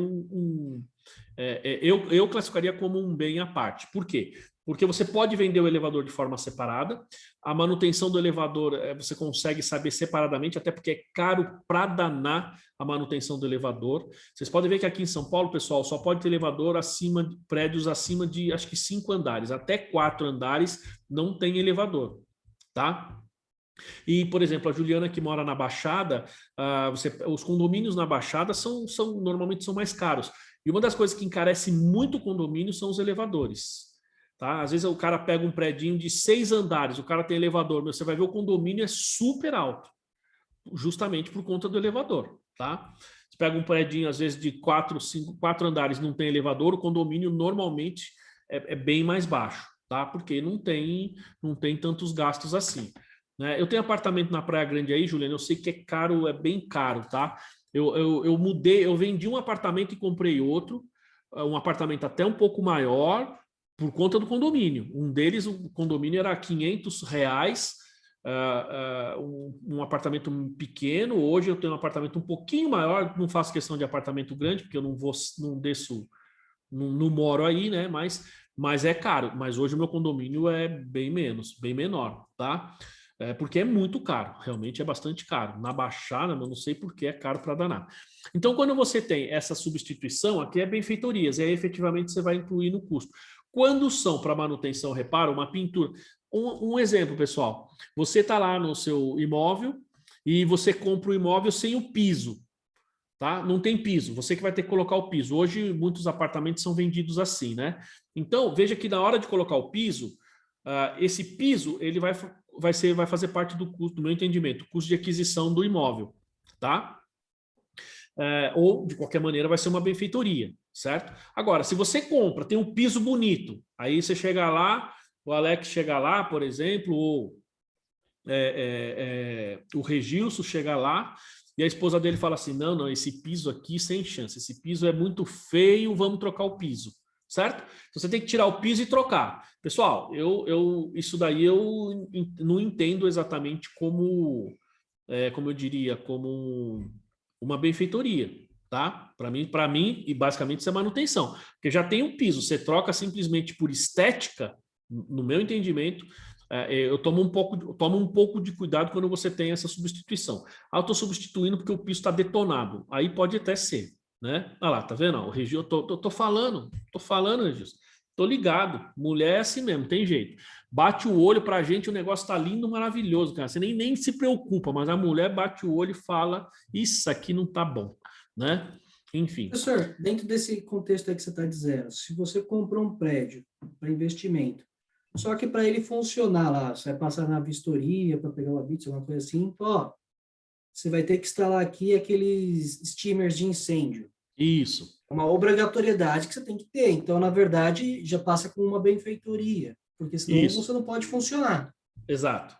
eu classificaria como um bem à parte. Por quê? Porque você pode vender o elevador de forma separada, a manutenção do elevador você consegue saber separadamente, até porque é caro para danar a manutenção do elevador. Vocês podem ver que aqui em São Paulo, pessoal, só pode ter elevador prédios acima de, acho que 5 andares, até 4 andares não tem elevador, tá? E, por exemplo, a Juliana que mora na Baixada, os condomínios na Baixada normalmente são mais caros. E uma das coisas que encarece muito o condomínio são os elevadores. Tá? Às vezes o cara pega um predinho de 6 andares, o cara tem elevador, mas você vai ver o condomínio é super alto, justamente por conta do elevador. Tá? Você pega um predinho, às vezes, de 4 andares, não tem elevador, o condomínio normalmente é bem mais baixo, tá? Porque não tem tantos gastos assim. Né? Eu tenho apartamento na Praia Grande aí, Juliana, eu sei que é caro, é bem caro, tá? Eu vendi um apartamento e comprei outro, um apartamento até um pouco maior, por conta do condomínio. Um deles, o condomínio era R$500, um apartamento pequeno. Hoje eu tenho um apartamento um pouquinho maior, não faço questão de apartamento grande, porque eu não desço, não moro aí, né? Mas é caro. Mas hoje o meu condomínio é bem menor, tá? Porque é muito caro, realmente é bastante caro. Na Baixada, eu não sei por que é caro para danar. Então, quando você tem essa substituição, aqui é benfeitorias, e aí efetivamente você vai incluir no custo. Quando são para manutenção, reparo, uma pintura. Um exemplo, pessoal. Você está lá no seu imóvel e você compra o imóvel sem o piso. Tá? Não tem piso, você que vai ter que colocar o piso. Hoje, muitos apartamentos são vendidos assim, né? Então, veja que na hora de colocar o piso, esse piso ele vai fazer parte do custo, do meu entendimento, custo de aquisição do imóvel. Tá? Ou, de qualquer maneira, vai ser uma benfeitoria, certo? Agora, se você compra, tem um piso bonito, aí você chega lá, o Alex chega lá, por exemplo, ou o Regilson chega lá, e a esposa dele fala assim, não, esse piso aqui sem chance, esse piso é muito feio, vamos trocar o piso, certo? Então, você tem que tirar o piso e trocar. Pessoal, isso daí eu não entendo exatamente como eu diria, como uma benfeitoria, tá? Para mim, e basicamente isso é manutenção, porque já tem um piso, você troca simplesmente por estética, no meu entendimento, eu tomo um pouco de cuidado quando você tem essa substituição. Eu estou substituindo porque o piso está detonado. Aí pode até ser, né? Olha lá, tá vendo? O Regis, eu tô falando, Regis. Tô ligado. Mulher é assim mesmo, tem jeito. Bate o olho pra gente, o negócio tá lindo, maravilhoso, cara. Você nem se preocupa, mas a mulher bate o olho e fala, isso aqui não tá bom, né? Enfim. Professor, dentro desse contexto aí que você está dizendo, se você comprou um prédio para investimento, só que para ele funcionar lá, você vai passar na vistoria para pegar o habite, alguma coisa assim, ó, você vai ter que instalar aqui aqueles steamers de incêndio. Isso. É uma obrigatoriedade que você tem que ter. Então, na verdade, já passa com uma benfeitoria, porque senão você não pode funcionar. Exato.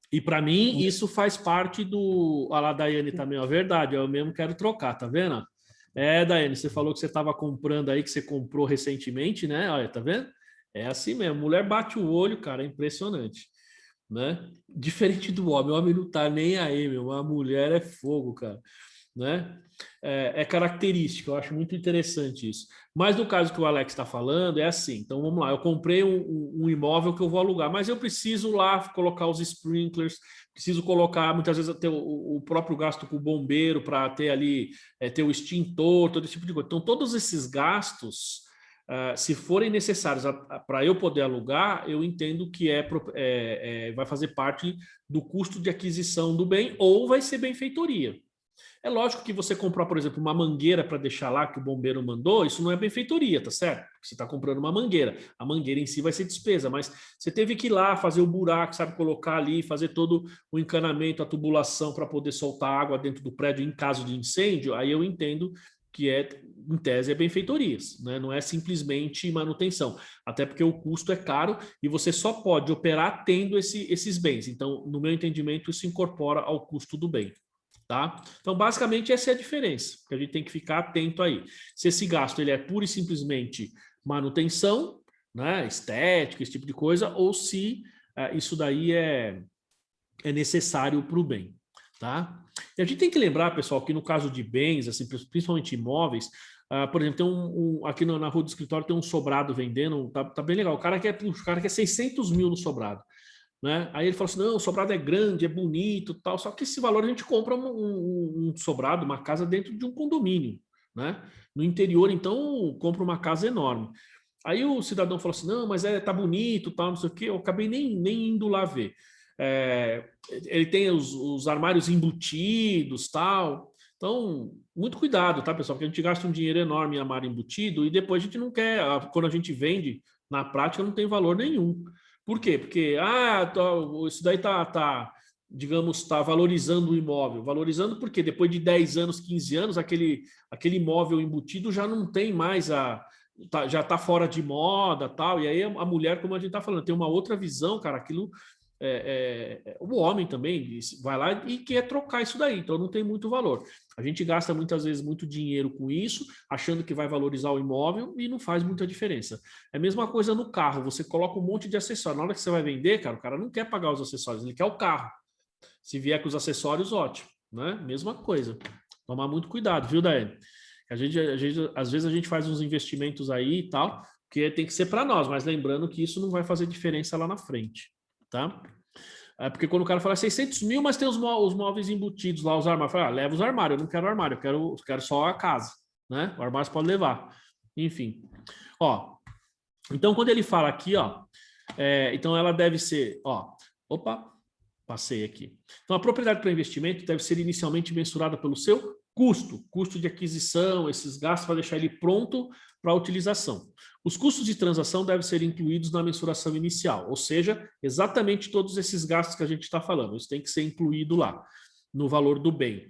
E para mim, isso faz parte do... Olha lá, Daiane também, é verdade, eu mesmo quero trocar, tá vendo? Daiane, você falou que você estava comprando aí, que você comprou recentemente, né? Olha, tá vendo? É assim mesmo, mulher bate o olho, cara, é impressionante, né? Diferente do homem, o homem não tá nem aí, meu, a mulher é fogo, cara, né? É característica, eu acho muito interessante isso. Mas no caso que o Alex está falando, é assim, então vamos lá, eu comprei um imóvel que eu vou alugar, mas eu preciso lá colocar os sprinklers, preciso colocar, muitas vezes, ter o próprio gasto com o bombeiro para ter ali, ter o extintor, todo esse tipo de coisa. Então, todos esses gastos, se forem necessários para eu poder alugar, eu entendo que vai fazer parte do custo de aquisição do bem ou vai ser benfeitoria. É lógico que você comprar, por exemplo, uma mangueira para deixar lá que o bombeiro mandou, isso não é benfeitoria, tá certo? Porque você está comprando uma mangueira. A mangueira em si vai ser despesa, mas você teve que ir lá fazer o buraco, sabe, colocar ali, fazer todo o encanamento, a tubulação para poder soltar água dentro do prédio em caso de incêndio, aí eu entendo que em tese, é benfeitorias, né? Não é simplesmente manutenção, até porque o custo é caro e você só pode operar tendo esses bens. Então, no meu entendimento, isso incorpora ao custo do bem. Tá? Então, basicamente, essa é a diferença, que a gente tem que ficar atento aí. Se esse gasto ele é pura e simplesmente manutenção, né, estética, esse tipo de coisa, ou se isso daí é necessário para o bem. Tá? E a gente tem que lembrar, pessoal, que no caso de bens, assim, principalmente imóveis, por exemplo, tem aqui na rua do escritório tem um sobrado vendendo, tá bem legal. O cara quer 600 mil no sobrado. Né? Aí ele falou assim, não, o sobrado é grande, é bonito, tal, só que esse valor a gente compra um sobrado, uma casa dentro de um condomínio, né? No interior, então, compra uma casa enorme. Aí o cidadão falou assim, não, mas tá bonito, tal, não sei o quê, eu acabei nem indo lá ver. Ele tem os armários embutidos, tal, então, muito cuidado, tá, pessoal, porque a gente gasta um dinheiro enorme em armário embutido e depois a gente não quer, quando a gente vende, na prática não tem valor nenhum. Por quê? Porque isso daí digamos, está valorizando o imóvel. Valorizando porque depois de 10 anos, 15 anos, aquele imóvel embutido já não tem mais já está fora de moda, tal. E aí a mulher, como a gente está falando, tem uma outra visão, cara, aquilo o homem também vai lá e quer trocar isso daí, então não tem muito valor. A gente gasta muitas vezes muito dinheiro com isso, achando que vai valorizar o imóvel e não faz muita diferença. É a mesma coisa no carro, você coloca um monte de acessórios, na hora que você vai vender, cara, o cara não quer pagar os acessórios, ele quer o carro. Se vier com os acessórios, ótimo, né? Mesma coisa. Tomar muito cuidado, viu, Daí? Às vezes a gente faz uns investimentos aí e tal, que tem que ser para nós, mas lembrando que isso não vai fazer diferença lá na frente. Tá? Porque quando o cara fala 600 mil, mas tem os móveis embutidos lá, os armários, fala, leva os armários, eu não quero armário, eu quero só a casa, né? O armário você pode levar, enfim. Ó, então quando ele fala aqui, ó, então ela deve ser, ó, opa, passei aqui. Então a propriedade para investimento deve ser inicialmente mensurada pelo seu custo de aquisição, esses gastos para deixar ele pronto para a utilização. Os custos de transação devem ser incluídos na mensuração inicial, ou seja, exatamente todos esses gastos que a gente está falando, isso tem que ser incluído lá, no valor do bem.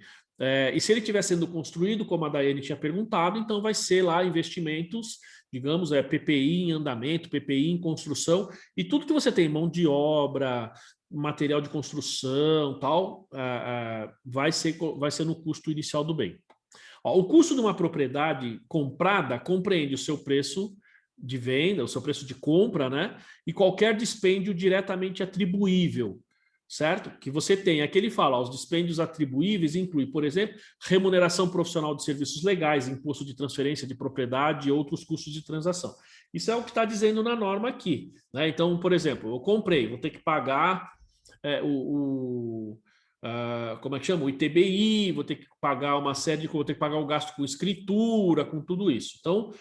E se ele estiver sendo construído, como a Daiane tinha perguntado, então vai ser lá investimentos, digamos, PPI em andamento, PPI em construção, e tudo que você tem, mão de obra, material de construção, tal, vai ser no custo inicial do bem. O custo de uma propriedade comprada compreende o seu preço de venda, o seu preço de compra, né? E qualquer dispêndio diretamente atribuível, certo? Que você tem, aqui ele fala, os dispêndios atribuíveis inclui, por exemplo, remuneração profissional de serviços legais, imposto de transferência de propriedade e outros custos de transação. Isso é o que está dizendo na norma aqui, né? Então, por exemplo, eu comprei, vou ter que pagar como é que chama? O ITBI, vou ter que pagar uma série de coisas, vou ter que pagar o gasto com escritura, com tudo isso. Então,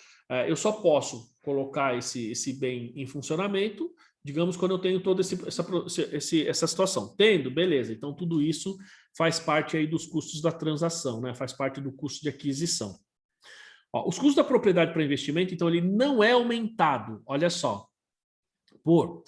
eu só posso colocar esse bem em funcionamento, digamos, quando eu tenho toda essa situação. Tendo, beleza. Então, tudo isso faz parte aí dos custos da transação, né? Faz parte do custo de aquisição. Ó, os custos da propriedade para investimento, então, ele não é aumentado, olha só, por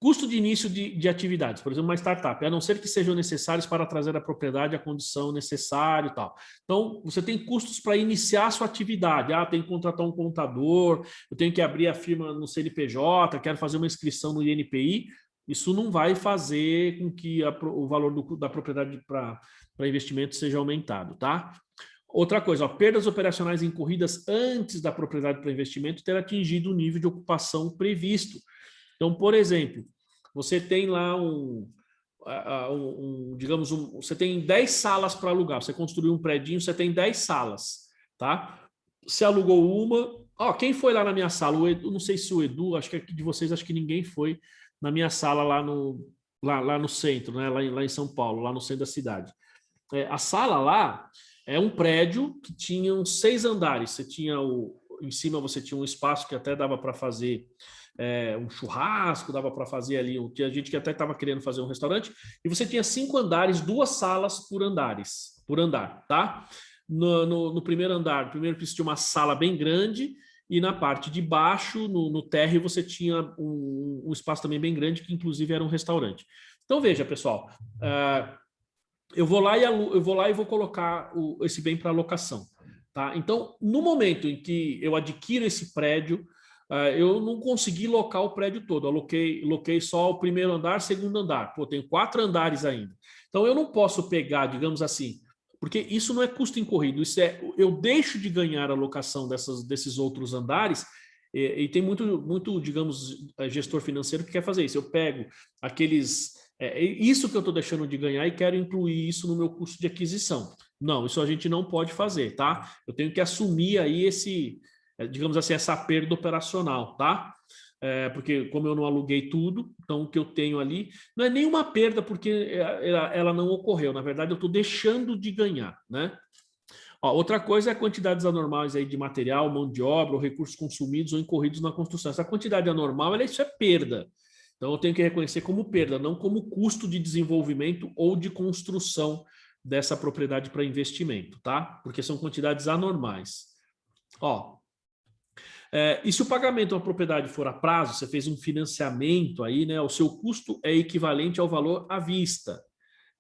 custo de início de atividades, por exemplo, uma startup, a não ser que sejam necessários para trazer a propriedade à condição necessária e tal. Então, você tem custos para iniciar a sua atividade. Ah, tem que contratar um contador, eu tenho que abrir a firma no CNPJ, quero fazer uma inscrição no INPI. Isso não vai fazer com que o valor da propriedade para investimento seja aumentado, tá? Outra coisa, ó, perdas operacionais incorridas antes da propriedade para investimento ter atingido o nível de ocupação previsto. Então, por exemplo, você tem lá você tem 10 salas para alugar, você construiu um predinho, você tem 10 salas, tá? Você alugou uma, ó, quem foi lá na minha sala? O Edu, não sei se o Edu, acho que aqui de vocês, acho que ninguém foi na minha sala lá no centro, né? Lá em São Paulo, lá no centro da cidade. A sala lá é um prédio que tinha 6 andares, você tinha em cima você tinha um espaço que até dava para fazer um churrasco, dava para fazer ali, tinha gente que até estava querendo fazer um restaurante, e você tinha 5 andares, 2 salas por andar, tá? No primeiro andar, no primeiro piso tinha uma sala bem grande, e na parte de baixo, no térreo, você tinha um espaço também bem grande, que inclusive era um restaurante. Então veja, pessoal, eu vou lá e vou colocar esse bem para locação, tá? Então, no momento em que eu adquiro esse prédio, eu não consegui locar o prédio todo, eu loquei só o primeiro andar, segundo andar. Pô, tenho 4 andares ainda. Então, eu não posso pegar, digamos assim, porque isso não é custo incorrido, eu deixo de ganhar a locação desses outros andares, e tem muito, digamos, gestor financeiro que quer fazer isso. Eu pego isso que eu estou deixando de ganhar e quero incluir isso no meu custo de aquisição. Não, isso a gente não pode fazer, tá? Eu tenho que assumir aí digamos assim, essa perda operacional, tá? Porque como eu não aluguei tudo, então o que eu tenho ali não é nenhuma perda porque ela não ocorreu. Na verdade, eu estou deixando de ganhar, né? Ó, outra coisa é quantidades anormais aí de material, mão de obra, ou recursos consumidos ou incorridos na construção. Essa quantidade anormal, isso é perda. Então, eu tenho que reconhecer como perda, não como custo de desenvolvimento ou de construção dessa propriedade para investimento, tá? Porque são quantidades anormais. Ó, e se o pagamento de uma propriedade for a prazo, você fez um financiamento aí, né? O seu custo é equivalente ao valor à vista,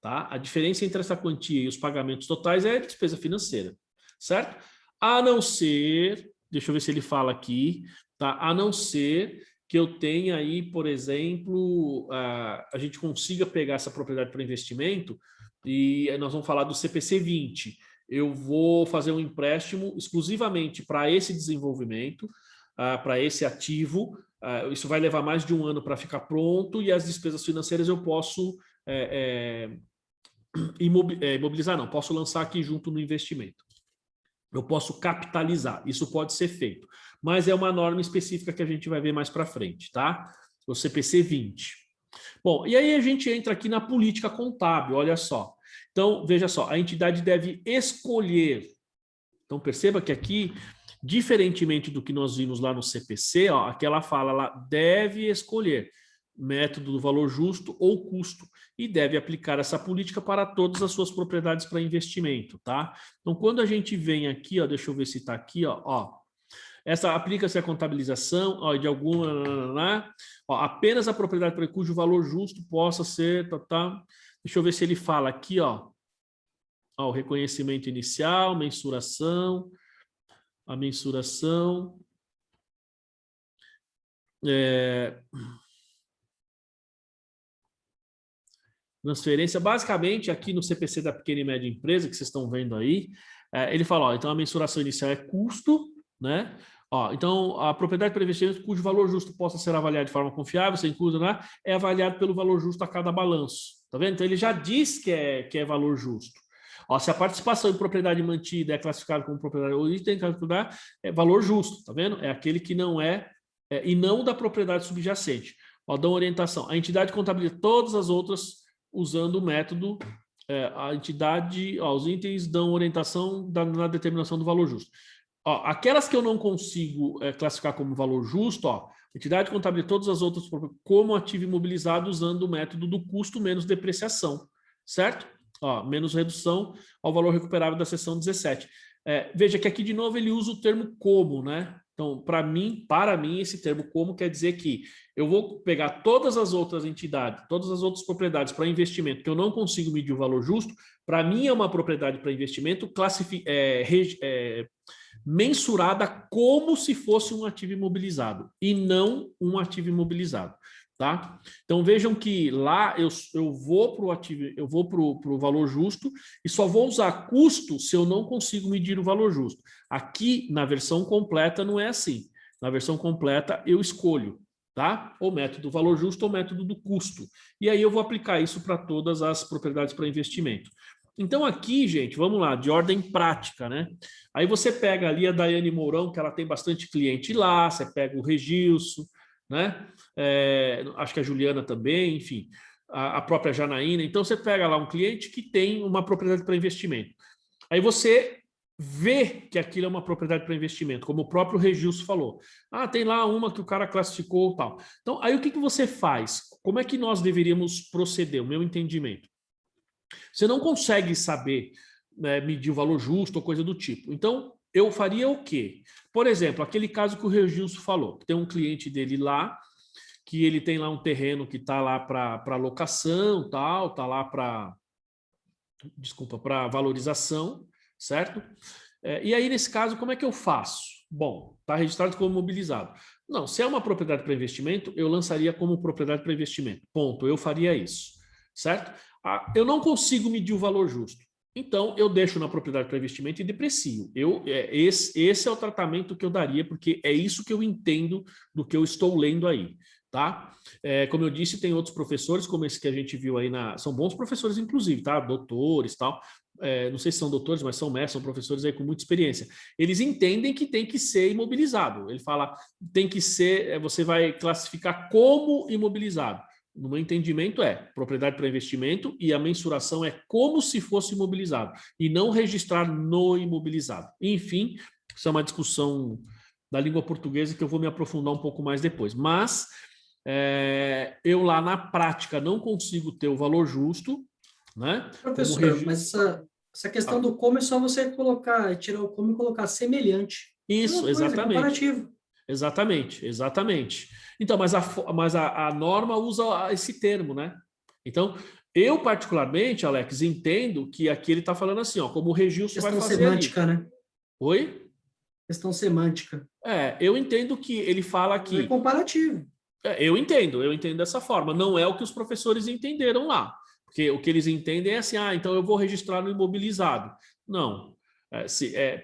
tá? A diferença entre essa quantia e os pagamentos totais é a despesa financeira, certo? A não ser, deixa eu ver se ele fala aqui, tá? A não ser que eu tenha aí, por exemplo, a gente consiga pegar essa propriedade para investimento e nós vamos falar do CPC 20. Eu vou fazer um empréstimo exclusivamente para esse desenvolvimento, para esse ativo. Isso vai levar mais de 1 ano para ficar pronto e as despesas financeiras eu posso imobilizar, não, posso lançar aqui junto no investimento. Eu posso capitalizar, isso pode ser feito, mas é uma norma específica que a gente vai ver mais para frente, tá? O CPC 20. Bom, e aí a gente entra aqui na política contábil, olha só. Então, veja só, a entidade deve escolher. Então, perceba que aqui, diferentemente do que nós vimos lá no CPC, ó, aqui ela fala, ela deve escolher método do valor justo ou custo e deve aplicar essa política para todas as suas propriedades para investimento, tá? Então, quando a gente vem aqui, ó, deixa eu ver se está aqui, ó, essa aplica-se a contabilização de alguma, apenas a propriedade para cujo valor justo possa ser, tá? Deixa eu ver se ele fala aqui, ó, o reconhecimento inicial, mensuração, a mensuração, transferência, basicamente aqui no CPC da pequena e média empresa, que vocês estão vendo aí, ele fala, ó, então a mensuração inicial é custo, né? Ó, então, a propriedade para investimento cujo valor justo possa ser avaliado de forma confiável, sem custo, né? É avaliado pelo valor justo a cada balanço. Tá vendo? Então, ele já diz que é valor justo. Ó, se a participação em propriedade mantida é classificada como propriedade ou item, é valor justo, tá vendo? É aquele que não é e não da propriedade subjacente. Ó, dão orientação. A entidade contabiliza todas as outras usando o método, a entidade, ó, os itens dão orientação na determinação do valor justo. Ó, aquelas que eu não consigo classificar como valor justo, ó, a entidade contabiliza todas as outras como ativo imobilizado usando o método do custo menos depreciação, certo? Ó, menos redução ao valor recuperável da seção 17. Veja que aqui de novo ele usa o termo como, né? Então, para mim, esse termo como quer dizer que eu vou pegar todas as outras entidades, todas as outras propriedades para investimento que eu não consigo medir o valor justo, para mim é uma propriedade para investimento mensurada como se fosse um ativo imobilizado e não um ativo imobilizado, tá? Então vejam que lá eu vou para o ativo, eu vou para o valor justo e só vou usar custo se eu não consigo medir o valor justo. Aqui na versão completa não é assim. Na versão completa eu escolho, tá? O método do valor justo ou o método do custo. E aí eu vou aplicar isso para todas as propriedades para investimento. Então aqui, gente, vamos lá, de ordem prática, né? Aí você pega ali a Daiane Mourão, que ela tem bastante cliente lá, você pega o Regilson, né? Acho que a Juliana também, enfim, a própria Janaína. Então você pega lá um cliente que tem uma propriedade para investimento. Aí você vê que aquilo é uma propriedade para investimento, como o próprio Regilson falou. Ah, tem lá uma que o cara classificou tal. Então, aí o que você faz? Como é que nós deveríamos proceder? O meu entendimento. Você não consegue saber, né, medir o valor justo ou coisa do tipo. Então, eu faria o quê? Por exemplo, aquele caso que o Regilson falou, que tem um cliente dele lá, que ele tem lá um terreno que está lá para locação, tal, está lá para valorização, certo? E aí, nesse caso, como é que eu faço? Bom, está registrado como mobilizado. Não, se é uma propriedade para investimento, eu lançaria como propriedade para investimento. Ponto, eu faria isso, certo? Eu não consigo medir o valor justo. Então, eu deixo na propriedade para investimento e deprecio. Esse é o tratamento que eu daria, porque é isso que eu entendo do que eu estou lendo aí, tá? Como eu disse, tem outros professores, como esse que a gente viu aí, são bons professores, inclusive, tá? Doutores e tal. Não sei se são doutores, mas são mestres, são professores aí com muita experiência. Eles entendem que tem que ser imobilizado. Ele fala, tem que ser, você vai classificar como imobilizado. No meu entendimento propriedade para investimento e a mensuração é como se fosse imobilizado e não registrar no imobilizado. Enfim, isso é uma discussão da língua portuguesa que eu vou me aprofundar um pouco mais depois. Mas eu lá na prática não consigo ter o valor justo, né? Professor, mas essa questão do como é só você tirar o como e colocar semelhante. Isso, exatamente. Comparativo. Exatamente. Então, mas a norma usa esse termo, né? Então, eu particularmente, Alex, entendo que aqui ele está falando assim, ó, como o Regilson vai fazer semântica, ali. Né? Oi? Questão semântica. Eu entendo que ele fala aqui... É comparativo. Eu entendo dessa forma. Não é o que os professores entenderam lá. Porque o que eles entendem é assim, então eu vou registrar no imobilizado. Não.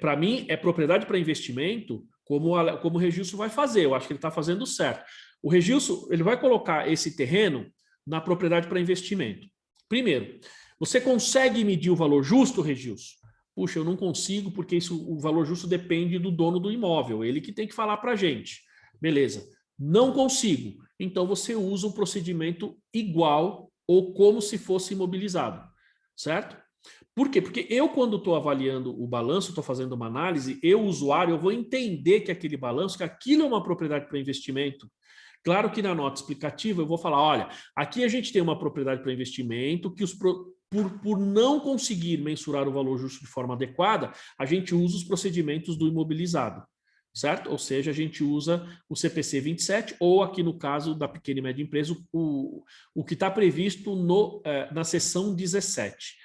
Para mim, é propriedade para investimento, como o Regilson vai fazer. Eu acho que ele está fazendo certo. O Regilson, ele vai colocar esse terreno na propriedade para investimento. Primeiro, você consegue medir o valor justo, Regilson? Puxa, eu não consigo, porque o valor justo depende do dono do imóvel. Ele que tem que falar para a gente. Beleza. Não consigo. Então, você usa um procedimento igual ou como se fosse imobilizado. Certo? Por quê? Porque eu, quando estou avaliando o balanço, estou fazendo uma análise, eu, usuário, eu vou entender que aquele balanço, que aquilo é uma propriedade para investimento. Claro que na nota explicativa eu vou falar, olha, aqui a gente tem uma propriedade para investimento que por não conseguir mensurar o valor justo de forma adequada, a gente usa os procedimentos do imobilizado, certo? Ou seja, a gente usa o CPC 27 ou aqui no caso da pequena e média empresa, o que está previsto na seção 17.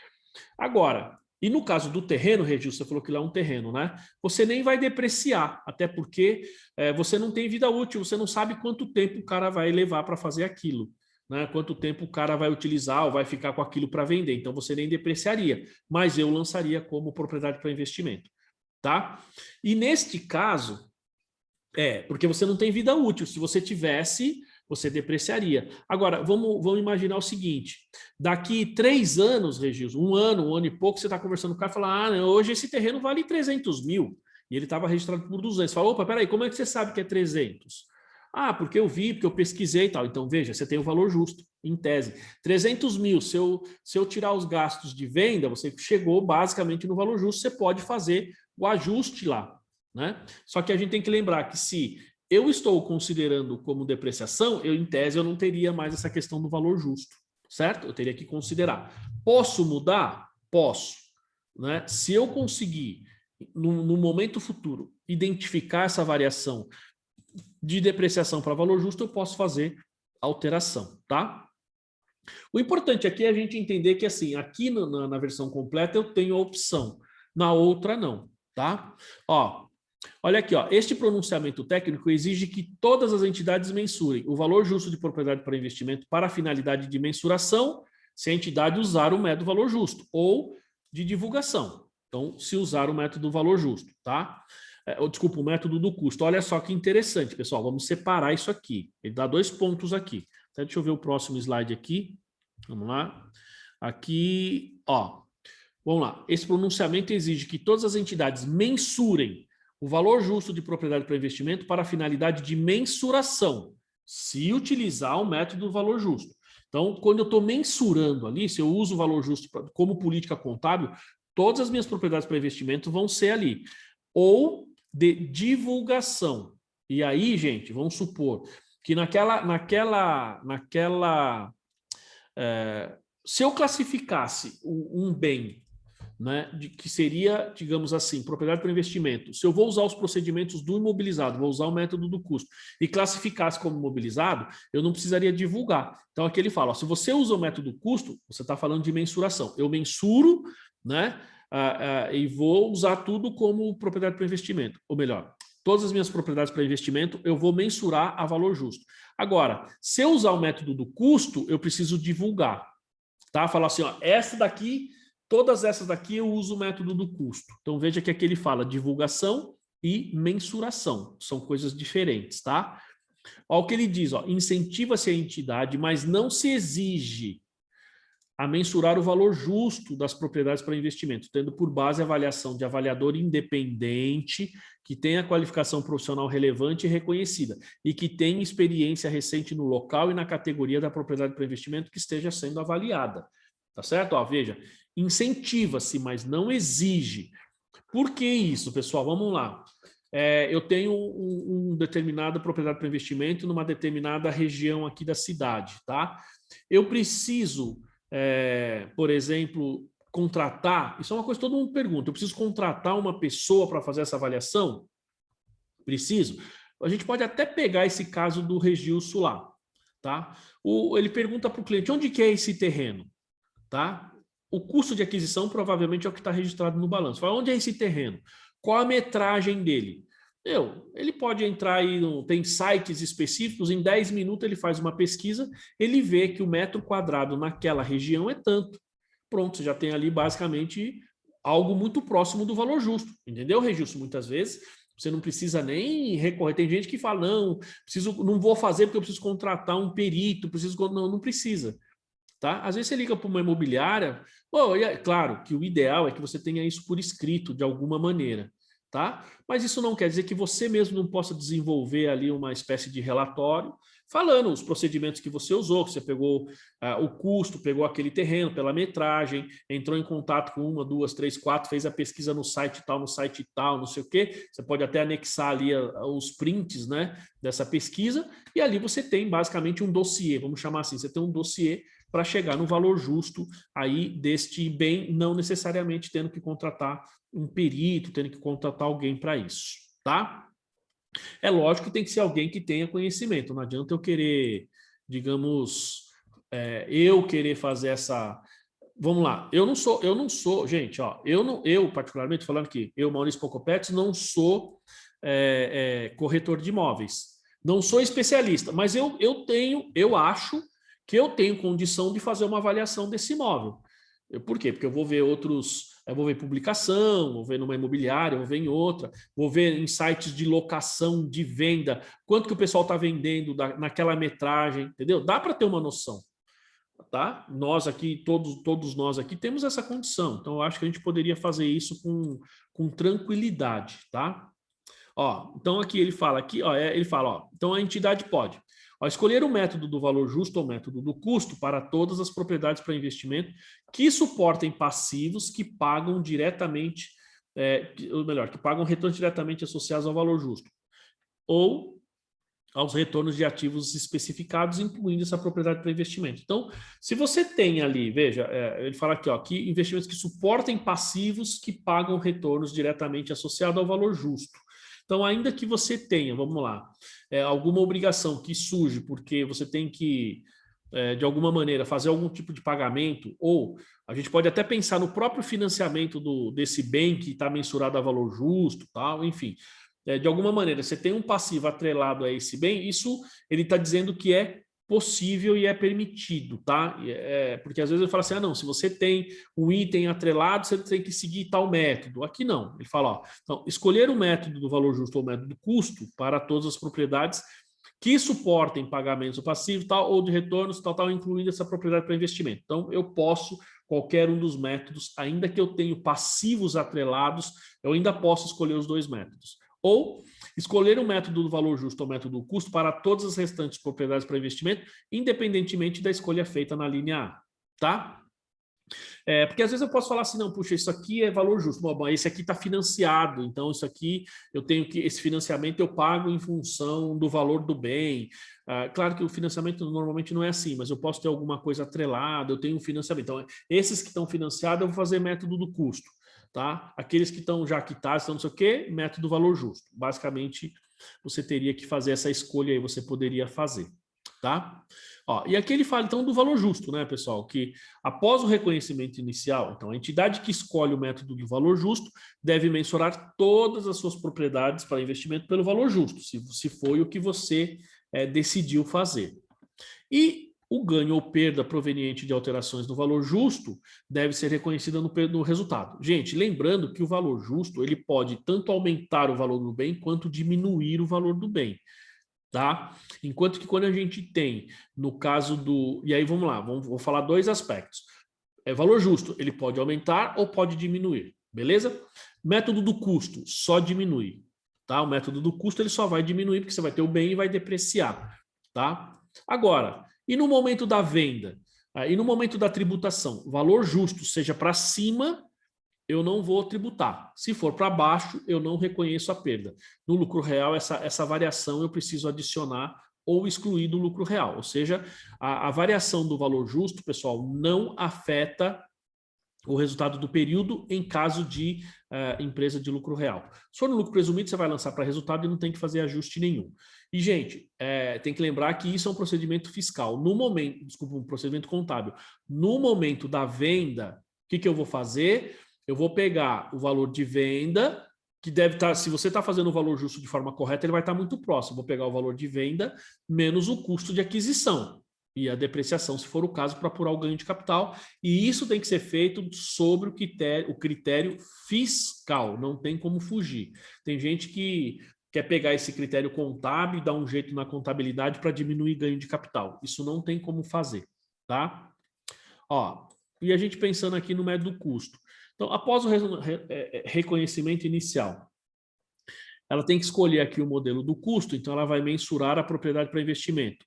Agora, e no caso do terreno, Regilson, você falou que lá é um terreno, né? Você nem vai depreciar, até porque você não tem vida útil, você não sabe quanto tempo o cara vai levar para fazer aquilo, né? Quanto tempo o cara vai utilizar ou vai ficar com aquilo para vender. Então, você nem depreciaria, mas eu lançaria como propriedade para investimento, tá? E neste caso, porque você não tem vida útil. Se você tivesse, você depreciaria. Agora, vamos imaginar o seguinte, daqui 3 anos, Regilson, um ano e pouco, você está conversando com o cara e fala, hoje esse terreno vale 300 mil, e ele estava registrado por 200. Fala, opa, peraí, como é que você sabe que é 300? Ah, porque eu vi, porque eu pesquisei e tal. Então, veja, você tem o valor justo, em tese. 300 mil, se eu tirar os gastos de venda, você chegou basicamente no valor justo, você pode fazer o ajuste lá, né? Só que a gente tem que lembrar que se eu estou considerando como depreciação, em tese, eu não teria mais essa questão do valor justo, certo? Eu teria que considerar. Posso mudar? Posso, né? Se eu conseguir, no momento futuro, identificar essa variação de depreciação para valor justo, eu posso fazer alteração, tá? O importante aqui é a gente entender que, assim, aqui na versão completa eu tenho a opção, na outra não, tá? Ó, olha aqui, ó, este pronunciamento técnico exige que todas as entidades mensurem o valor justo de propriedade para investimento para a finalidade de mensuração, se a entidade usar o método valor justo, ou de divulgação. Então, se usar o método valor justo, tá? Desculpa, o método do custo. Olha só que interessante, pessoal. Vamos separar isso aqui. Ele dá 2 pontos aqui. Então, deixa eu ver o próximo slide aqui. Vamos lá. Aqui, ó. Vamos lá. Esse pronunciamento exige que todas as entidades mensurem o valor justo de propriedade para investimento para a finalidade de mensuração, se utilizar o método do valor justo. Então, quando eu estou mensurando ali, se eu uso o valor justo como política contábil, todas as minhas propriedades para investimento vão ser ali. Ou de divulgação. E aí, gente, vamos supor que se eu classificasse um bem, né, que seria, digamos assim, propriedade para investimento, se eu vou usar os procedimentos do imobilizado, vou usar o método do custo, e classificasse como imobilizado, eu não precisaria divulgar. Então, aqui ele fala, ó, se você usa o método do custo, você está falando de mensuração. Eu mensuro, né, e vou usar tudo como propriedade para investimento. Ou melhor, todas as minhas propriedades para investimento, eu vou mensurar a valor justo. Agora, se eu usar o método do custo, eu preciso divulgar. Tá? Falar assim, ó, essa daqui, todas essas daqui eu uso o método do custo. Então, veja que aqui ele fala divulgação e mensuração. São coisas diferentes, tá? Olha o que ele diz, ó, incentiva-se a entidade, mas não se exige a mensurar o valor justo das propriedades para investimento, tendo por base a avaliação de avaliador independente, que tenha qualificação profissional relevante e reconhecida, e que tenha experiência recente no local e na categoria da propriedade para investimento que esteja sendo avaliada. Tá certo? Ó, veja, incentiva-se, mas não exige. Por que isso, pessoal? Vamos lá. Eu tenho uma determinada propriedade para investimento numa determinada região aqui da cidade, tá? Eu preciso... por exemplo, contratar, isso é uma coisa que todo mundo pergunta, eu preciso contratar uma pessoa para fazer essa avaliação? Preciso? A gente pode até pegar esse caso do Regilson lá, tá? Ele pergunta para o cliente, onde que é esse terreno? Tá? O custo de aquisição provavelmente é o que está registrado no balanço. Fala, onde é esse terreno? Qual a metragem dele? Ele pode entrar aí, tem sites específicos, em 10 minutos ele faz uma pesquisa, ele vê que o metro quadrado naquela região é tanto. Pronto, você já tem ali basicamente algo muito próximo do valor justo. Entendeu, Regilson? Muitas vezes você não precisa nem recorrer. Tem gente que fala, não vou fazer porque eu preciso contratar um perito, não precisa. Tá? Às vezes você liga para uma imobiliária, claro que o ideal é que você tenha isso por escrito de alguma maneira. Tá? Mas isso não quer dizer que você mesmo não possa desenvolver ali uma espécie de relatório falando os procedimentos que você usou, que você pegou o custo, pegou aquele terreno pela metragem, entrou em contato com 1, 2, 3, 4, fez a pesquisa no site tal, não sei o quê. Você pode até anexar ali os prints, né, dessa pesquisa e ali você tem basicamente um dossiê, vamos chamar assim, você tem um dossiê para chegar no valor justo aí deste bem, não necessariamente tendo que contratar um perito, tendo que contratar alguém para isso, tá? É lógico que tem que ser alguém que tenha conhecimento, não adianta eu querer, digamos, eu querer fazer essa... Vamos lá, eu não sou, gente, ó, eu particularmente falando aqui, eu, Maurício Pocopetes, não sou corretor de imóveis, não sou especialista, mas eu acho que eu tenho condição de fazer uma avaliação desse imóvel. Por quê? Porque eu vou ver vou ver publicação, vou ver numa imobiliária, vou ver em outra, vou ver em sites de locação, de venda, quanto que o pessoal está vendendo naquela metragem, entendeu? Dá para ter uma noção, tá? Nós aqui, todos nós aqui temos essa condição, então eu acho que a gente poderia fazer isso com tranquilidade, tá? Ó, então aqui ele fala, então a entidade pode escolher o método do valor justo ou método do custo para todas as propriedades para investimento que suportem passivos que pagam diretamente, ou melhor, que pagam retornos diretamente associados ao valor justo, ou aos retornos de ativos especificados, incluindo essa propriedade para investimento. Então, se você tem ali, veja, ele fala aqui, ó, que investimentos que suportem passivos que pagam retornos diretamente associados ao valor justo. Então, ainda que você tenha, vamos lá, alguma obrigação que surge porque você tem que, de alguma maneira, fazer algum tipo de pagamento, ou a gente pode até pensar no próprio financiamento desse bem que está mensurado a valor justo, tal, enfim. De alguma maneira, você tem um passivo atrelado a esse bem, isso ele está dizendo que é possível e é permitido, tá? Porque às vezes ele fala assim, não, se você tem um item atrelado, você tem que seguir tal método. Aqui não, ele fala, ó, então, escolher o método do valor justo ou o método do custo para todas as propriedades que suportem pagamentos passivos, tal, ou de retornos, tal, incluindo essa propriedade para investimento. Então, eu posso, qualquer um dos métodos, ainda que eu tenha passivos atrelados, eu ainda posso escolher os dois métodos. Ou escolher o método do valor justo ou o método do custo para todas as restantes propriedades para investimento, independentemente da escolha feita na linha A, tá? Porque às vezes eu posso falar assim, não, puxa, isso aqui é valor justo, bom, esse aqui está financiado, então isso aqui eu tenho que, esse financiamento eu pago em função do valor do bem. Claro que o financiamento normalmente não é assim, mas eu posso ter alguma coisa atrelada, eu tenho um financiamento. Então, esses que estão financiados, eu vou fazer método do custo. Tá? Aqueles que estão já quitados, não sei o quê, método valor justo. Basicamente, você teria que fazer essa escolha aí, você poderia fazer. Tá? Ó, e aqui ele fala, então, do valor justo, né, pessoal? Que após o reconhecimento inicial, então, a entidade que escolhe o método do valor justo deve mensurar todas as suas propriedades para investimento pelo valor justo, se foi o que você decidiu fazer. E o ganho ou perda proveniente de alterações no valor justo deve ser reconhecida no resultado. Gente, lembrando que o valor justo ele pode tanto aumentar o valor do bem quanto diminuir o valor do bem. Tá? Enquanto que quando a gente tem, no caso do... E aí vamos lá, vou falar dois aspectos. Valor justo, ele pode aumentar ou pode diminuir, beleza? Método do custo, só diminui. Tá? O método do custo ele só vai diminuir porque você vai ter o bem e vai depreciar. Tá? Agora... E no momento da venda, e no momento da tributação, valor justo seja para cima, eu não vou tributar. Se for para baixo, eu não reconheço a perda. No lucro real, essa variação eu preciso adicionar ou excluir do lucro real. Ou seja, a variação do valor justo, pessoal, não afeta o resultado do período em caso de empresa de lucro real. Se for no lucro presumido, você vai lançar para resultado e não tem que fazer ajuste nenhum. E, gente, tem que lembrar que isso é um procedimento fiscal. No momento, desculpa, um procedimento contábil. No momento da venda, o que eu vou fazer? Eu vou pegar o valor de venda, que deve estar, se você está fazendo o valor justo de forma correta, ele vai estar muito próximo. Vou pegar o valor de venda menos o custo de aquisição. E a depreciação, se for o caso, para apurar o ganho de capital. E isso tem que ser feito sobre o critério fiscal, não tem como fugir. Tem gente que quer pegar esse critério contábil e dar um jeito na contabilidade para diminuir ganho de capital. Isso não tem como fazer, tá? Ó, e a gente pensando aqui no método do custo. Então, após o reconhecimento inicial, ela tem que escolher aqui o modelo do custo, então ela vai mensurar a propriedade para investimento.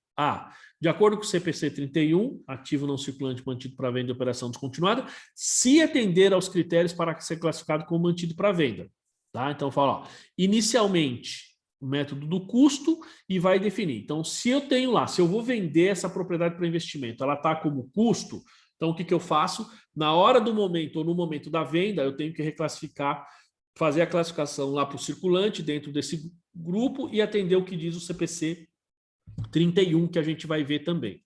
De acordo com o CPC 31, ativo não circulante mantido para venda e operação descontinuada, se atender aos critérios para ser classificado como mantido para venda. Tá? Então, fala, ó, inicialmente, o método do custo e vai definir. Então, se eu tenho lá, se eu vou vender essa propriedade para investimento, ela está como custo, então o que eu faço? Na hora do momento ou no momento da venda, eu tenho que reclassificar, fazer a classificação lá para o circulante dentro desse grupo e atender o que diz o CPC 31, que a gente vai ver também.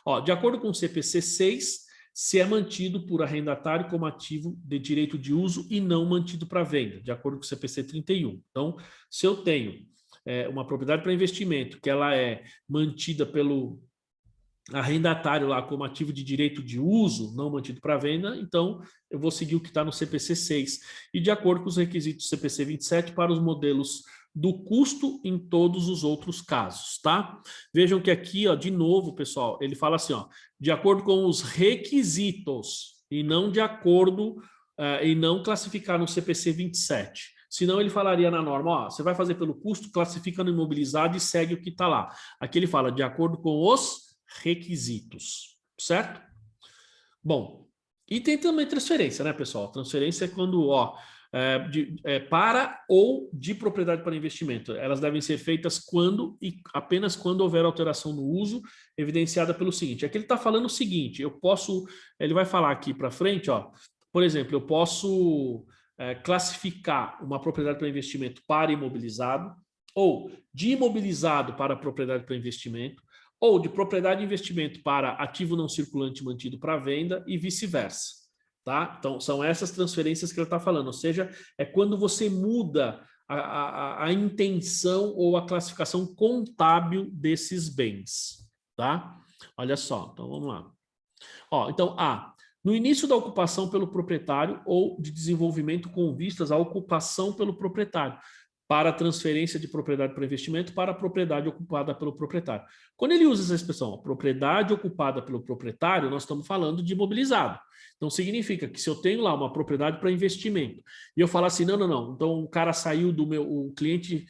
Ó, de acordo com o CPC 6, se é mantido por arrendatário como ativo de direito de uso e não mantido para venda, de acordo com o CPC 31. Então, se eu tenho uma propriedade para investimento, que ela é mantida pelo arrendatário lá como ativo de direito de uso, não mantido para venda, então eu vou seguir o que está no CPC 6. E de acordo com os requisitos do CPC 27 para os modelos do custo em todos os outros casos, tá? Vejam que aqui, ó, de novo, pessoal, ele fala assim, ó, de acordo com os requisitos e não de acordo, e não classificar no CPC 27. Senão ele falaria na norma, ó, você vai fazer pelo custo, classifica no imobilizado e segue o que está lá. Aqui ele fala de acordo com os requisitos, certo? Bom, e tem também transferência, né, pessoal? Transferência é quando, ó, para ou de propriedade para investimento. Elas devem ser feitas quando e apenas quando houver alteração no uso, evidenciada pelo seguinte. Aqui ele está falando o seguinte, eu posso, ele vai falar aqui para frente, ó, por exemplo, eu posso classificar uma propriedade para investimento para imobilizado, ou de imobilizado para propriedade para investimento, ou de propriedade de investimento para ativo não circulante mantido para venda e vice-versa. Tá? Então, são essas transferências que ele está falando, ou seja, é quando você muda a intenção ou a classificação contábil desses bens. Tá? Olha só, então vamos lá. Ó, então, no início da ocupação pelo proprietário ou de desenvolvimento com vistas à ocupação pelo proprietário, para a transferência de propriedade para investimento para a propriedade ocupada pelo proprietário. Quando ele usa essa expressão, propriedade ocupada pelo proprietário, nós estamos falando de imobilizado. Então, significa que se eu tenho lá uma propriedade para investimento e eu falar assim, não, então o cara saiu do meu, o cliente,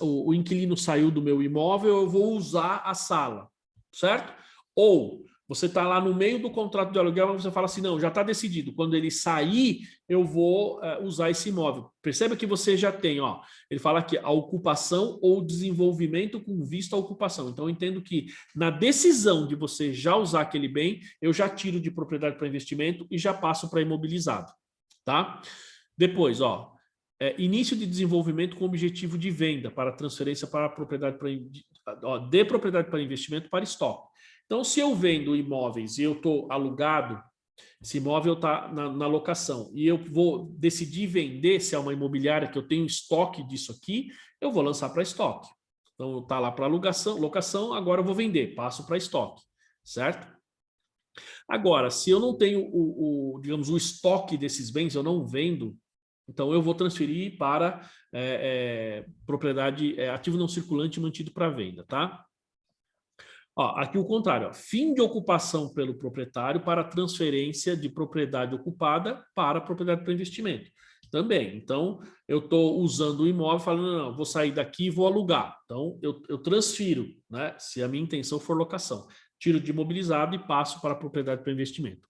o inquilino saiu do meu imóvel, eu vou usar a sala, certo? Ou você está lá no meio do contrato de aluguel, mas você fala assim, não, já está decidido. Quando ele sair, eu vou usar esse imóvel. Perceba que você já tem, ó, ele fala aqui, a ocupação ou desenvolvimento com vista à ocupação. Então, eu entendo que na decisão de você já usar aquele bem, eu já tiro de propriedade para investimento e já passo para imobilizado, tá? Depois, ó, início de desenvolvimento com objetivo de venda para transferência para a propriedade de propriedade para investimento para estoque. Então, se eu vendo imóveis e eu estou alugado, esse imóvel está na locação, e eu vou decidir vender, se é uma imobiliária que eu tenho estoque disso aqui, eu vou lançar para estoque. Então, está lá para locação, agora eu vou vender, passo para estoque, certo? Agora, se eu não tenho digamos, o estoque desses bens, eu não vendo, então eu vou transferir para propriedade, ativo não circulante mantido para venda, tá? Ó, aqui o contrário, ó, fim de ocupação pelo proprietário para transferência de propriedade ocupada para propriedade para investimento. Também, então, eu estou usando o imóvel falando, não, vou sair daqui e vou alugar. Então, eu transfiro, né, se a minha intenção for locação. Tiro de imobilizado e passo para a propriedade para investimento.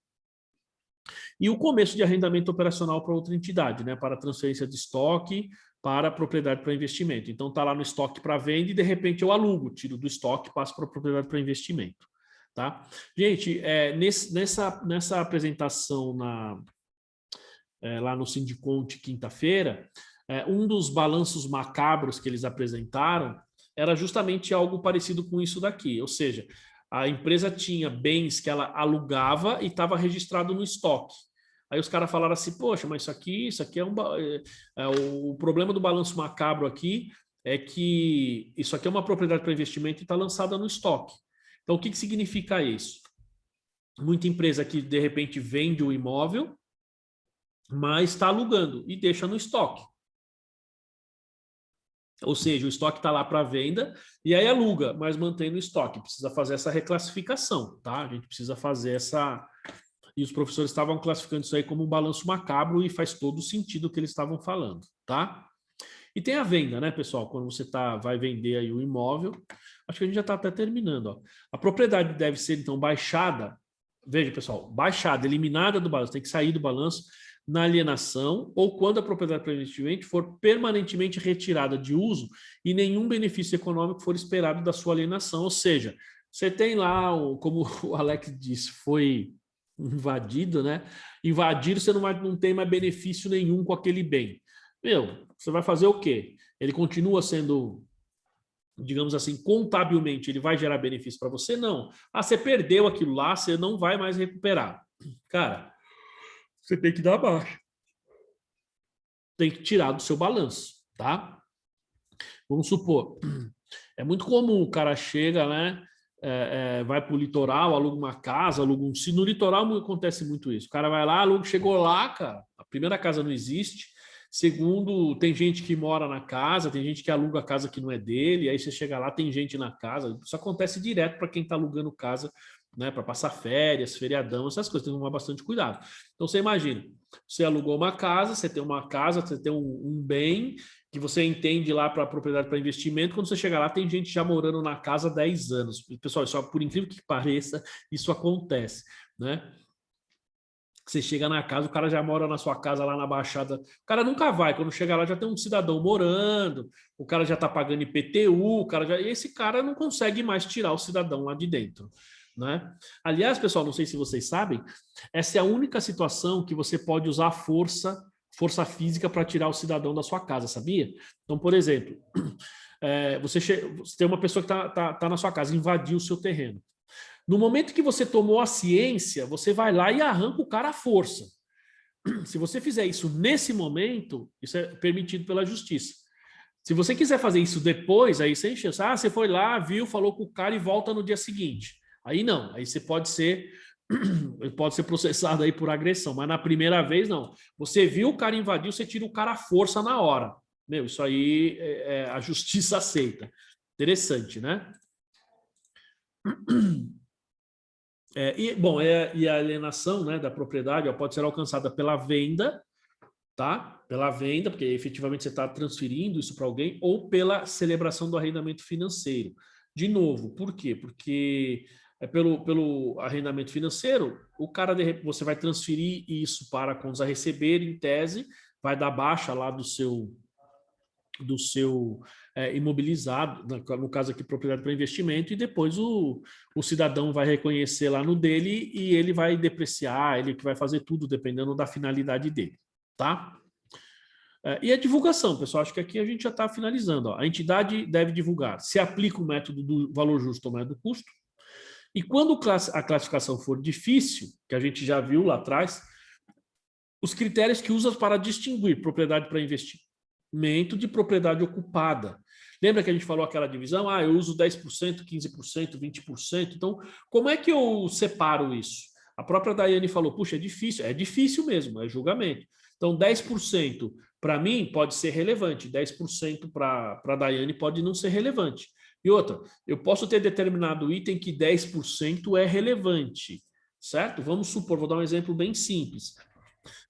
E o começo de arrendamento operacional para outra entidade, né, para transferência de estoque para a propriedade para investimento. Então, está lá no estoque para venda e, de repente, eu alugo, tiro do estoque e passo para a propriedade para investimento. Tá? Gente, nessa apresentação lá no Sindiconte, quinta-feira, um dos balanços macabros que eles apresentaram era justamente algo parecido com isso daqui, ou seja, a empresa tinha bens que ela alugava e estava registrado no estoque. Aí os caras falaram assim, poxa, mas isso aqui é o problema do balanço macabro aqui é que isso aqui é uma propriedade para investimento e está lançada no estoque. Então, o que significa isso? Muita empresa que, de repente, vende o imóvel, mas está alugando e deixa no estoque. Ou seja, o estoque está lá para venda e aí aluga, mas mantém no estoque. Precisa fazer essa reclassificação, tá? A gente precisa fazer essa... E os professores estavam classificando isso aí como um balanço macabro e faz todo sentido o que eles estavam falando, tá? E tem a venda, né, pessoal? Quando você vai vender aí o imóvel, acho que a gente já está até terminando, ó. A propriedade deve ser, então, baixada, veja, pessoal, baixada, eliminada do balanço, tem que sair do balanço na alienação ou quando a propriedade para investimento for permanentemente retirada de uso e nenhum benefício econômico for esperado da sua alienação. Ou seja, você tem lá, como o Alex disse, foi invadido, né? Invadir, você não tem mais benefício nenhum com aquele bem. Meu, você vai fazer o quê? Ele continua sendo, digamos assim, contabilmente, ele vai gerar benefício para você? Não. Você perdeu aquilo lá, você não vai mais recuperar. Cara, você tem que dar baixa. Tem que tirar do seu balanço, tá? Vamos supor, é muito comum o cara chega, né? Vai para o litoral, aluga uma casa, aluga um sítio. No litoral acontece muito isso. O cara vai lá, aluga, chegou lá, cara, a primeira casa não existe. Segundo, tem gente que mora na casa, tem gente que aluga a casa que não é dele, aí você chega lá, tem gente na casa. Isso acontece direto para quem está alugando casa né? Para passar férias, feriadão, essas coisas, tem que tomar bastante cuidado. Então, você imagina, você alugou uma casa, você tem uma casa, você tem um bem que você entende lá para propriedade para investimento, quando você chega lá, tem gente já morando na casa há 10 anos. Pessoal, isso, por incrível que pareça, isso acontece, né? Você chega na casa, o cara já mora na sua casa lá na Baixada. O cara nunca vai. Quando chega lá, já tem um cidadão morando, o cara já está pagando IPTU, e esse cara não consegue mais tirar o cidadão lá de dentro, né? Aliás, pessoal, não sei se vocês sabem, essa é a única situação que você pode usar força física para tirar o cidadão da sua casa, sabia? Então, por exemplo, você tem uma pessoa que tá na sua casa, invadiu o seu terreno. No momento que você tomou a ciência, você vai lá e arranca o cara à força. Se você fizer isso nesse momento, isso é permitido pela justiça. Se você quiser fazer isso depois, aí você enche. Você foi lá, viu, falou com o cara e volta no dia seguinte. Aí não, aí você pode ser processado aí por agressão, mas na primeira vez não. Você viu o cara invadiu, você tira o cara à força na hora. Meu, isso aí a justiça aceita. Interessante, né? E a alienação, né, da propriedade pode ser alcançada pela venda, tá? Pela venda, porque efetivamente você está transferindo isso para alguém, ou pela celebração do arrendamento financeiro. De novo, por quê? Porque pelo arrendamento financeiro, o cara você vai transferir isso para contas a receber, em tese, vai dar baixa lá do seu imobilizado, no caso aqui, propriedade para investimento, e depois o cidadão vai reconhecer lá no dele e ele vai depreciar, ele que vai fazer tudo dependendo da finalidade dele, tá? E a divulgação, pessoal, acho que aqui a gente já está finalizando. Ó. A entidade deve divulgar se aplica o método do valor justo ou método do custo, e quando a classificação for difícil, que a gente já viu lá atrás, os critérios que usa para distinguir propriedade para investimento de propriedade ocupada. Lembra que a gente falou aquela divisão? Eu uso 10%, 15%, 20%. Então, como é que eu separo isso? A própria Daiane falou, puxa, é difícil mesmo, é julgamento. Então, 10% para mim pode ser relevante, 10% para a Daiane pode não ser relevante. E outra, eu posso ter determinado item que 10% é relevante, certo? Vamos supor, vou dar um exemplo bem simples.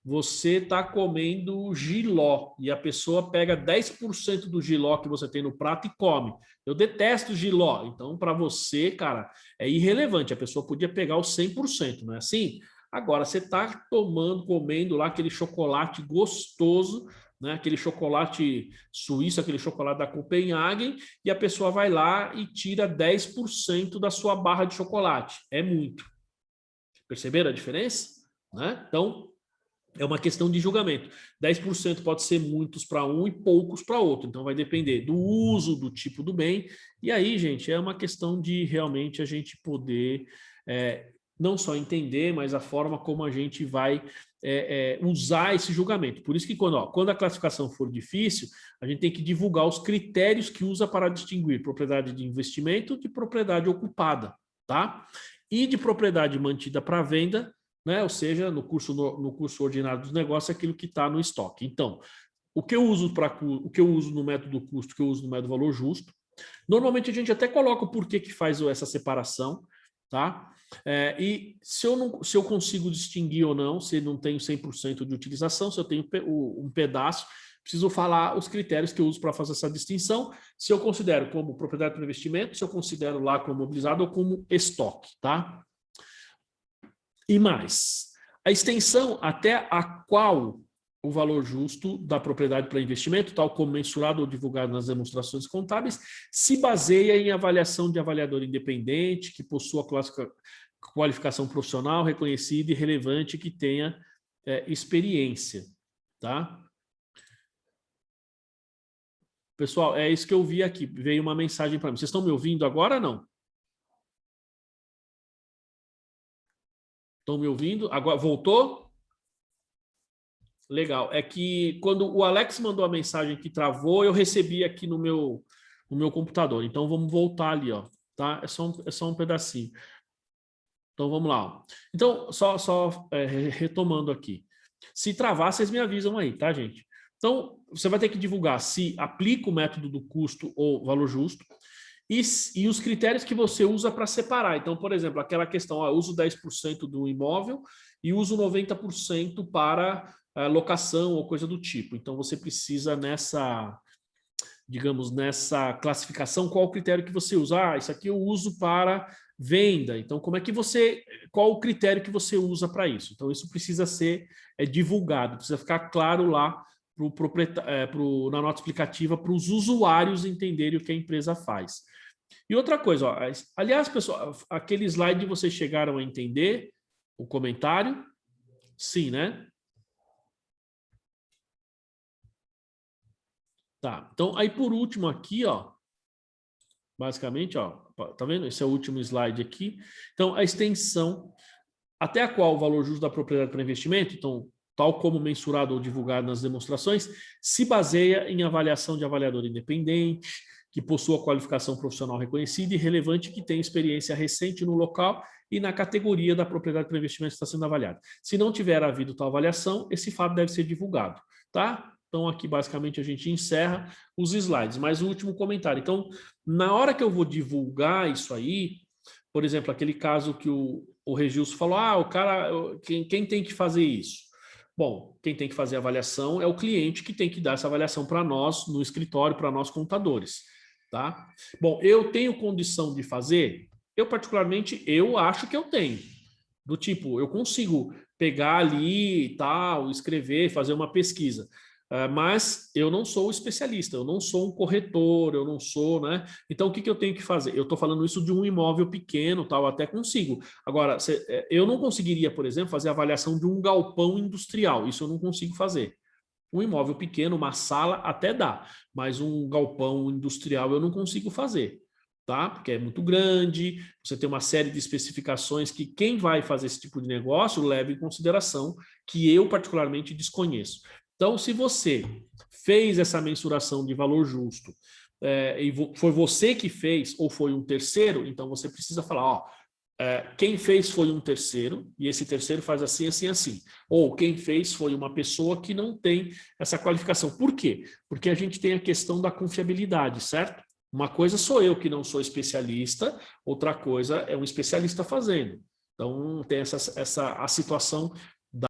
Você está comendo jiló e a pessoa pega 10% do jiló que você tem no prato e come. Eu detesto jiló, então para você, cara, é irrelevante. A pessoa podia pegar os 100%, não é assim? Agora, você está comendo lá aquele chocolate gostoso, né? Aquele chocolate suíço, aquele chocolate da Copenhagen, e a pessoa vai lá e tira 10% da sua barra de chocolate. É muito. Perceberam a diferença? Né? Então, é uma questão de julgamento. 10% pode ser muitos para um e poucos para outro. Então, vai depender do uso, do tipo do bem. E aí, gente, é uma questão de realmente a gente poder não só entender, mas a forma como a gente vai usar esse julgamento. Por isso que quando a classificação for difícil, a gente tem que divulgar os critérios que usa para distinguir propriedade de investimento de propriedade ocupada, tá? E de propriedade mantida para venda, né? Ou seja, no curso ordinário dos negócios, aquilo que está no estoque. Então, o que eu uso no método custo, o que eu uso no método valor justo. Normalmente a gente até coloca o porquê que faz essa separação, tá? E se eu consigo distinguir ou não, se não tenho 100% de utilização, se eu tenho um pedaço, preciso falar os critérios que eu uso para fazer essa distinção, se eu considero como propriedade para investimento, se eu considero lá como mobilizado ou como estoque, tá? E mais, a extensão até a qual o valor justo da propriedade para investimento, tal como mensurado ou divulgado nas demonstrações contábeis, se baseia em avaliação de avaliador independente, que possua qualificação profissional reconhecida e relevante, que tenha experiência, tá? Pessoal, é isso que eu vi aqui, veio uma mensagem para mim. Vocês estão me ouvindo agora ou não? Estão me ouvindo? Agora voltou? Legal. É que quando o Alex mandou a mensagem que travou, eu recebi aqui no meu computador. Então vamos voltar ali, ó. Tá? É só um pedacinho. Então vamos lá. Então só retomando aqui. Se travar, vocês me avisam aí, tá, gente? Então você vai ter que divulgar se aplica o método do custo ou valor justo e os critérios que você usa para separar. Então, por exemplo, aquela questão, ó, eu uso 10% do imóvel e uso 90% para locação ou coisa do tipo. Então, você precisa digamos, nessa classificação, qual o critério que você usa? Ah, isso aqui eu uso para venda. Então, qual o critério que você usa para isso? Então, isso precisa ser divulgado, precisa ficar claro lá na nota explicativa para os usuários entenderem o que a empresa faz. E outra coisa, ó, aliás, pessoal, aquele slide vocês chegaram a entender o comentário? Sim, né? Tá, então aí por último aqui, ó, basicamente, ó, tá vendo? Esse é o último slide aqui. Então, a extensão até a qual o valor justo da propriedade para investimento, então, tal como mensurado ou divulgado nas demonstrações, se baseia em avaliação de avaliador independente, que possua qualificação profissional reconhecida e relevante, que tem experiência recente no local e na categoria da propriedade para investimento que está sendo avaliada. Se não tiver havido tal avaliação, esse fato deve ser divulgado, tá? Então, aqui, basicamente, a gente encerra os slides. Mas o último comentário. Então, na hora que eu vou divulgar isso aí, por exemplo, aquele caso que o Regilson falou, quem tem que fazer isso? Bom, quem tem que fazer a avaliação é o cliente que tem que dar essa avaliação para nós, no escritório, para nós contadores, tá? Bom, eu tenho condição de fazer? Eu, particularmente, eu acho que eu tenho. Do tipo, eu consigo pegar ali e tal, escrever, fazer uma pesquisa. Mas eu não sou especialista, eu não sou um corretor, eu não sou, né? Então, o que eu tenho que fazer? Eu estou falando isso de um imóvel pequeno, tal, até consigo. Agora, eu não conseguiria, por exemplo, fazer a avaliação de um galpão industrial, isso eu não consigo fazer. Um imóvel pequeno, uma sala, até dá, mas um galpão industrial eu não consigo fazer, tá? Porque é muito grande, você tem uma série de especificações que quem vai fazer esse tipo de negócio leva em consideração, que eu particularmente desconheço. Então, se você fez essa mensuração de valor justo e foi você que fez ou foi um terceiro, então você precisa falar, ó, quem fez foi um terceiro e esse terceiro faz assim, assim, assim. Ou quem fez foi uma pessoa que não tem essa qualificação. Por quê? Porque a gente tem a questão da confiabilidade, certo? Uma coisa sou eu que não sou especialista, outra coisa é um especialista fazendo. Então, tem a situação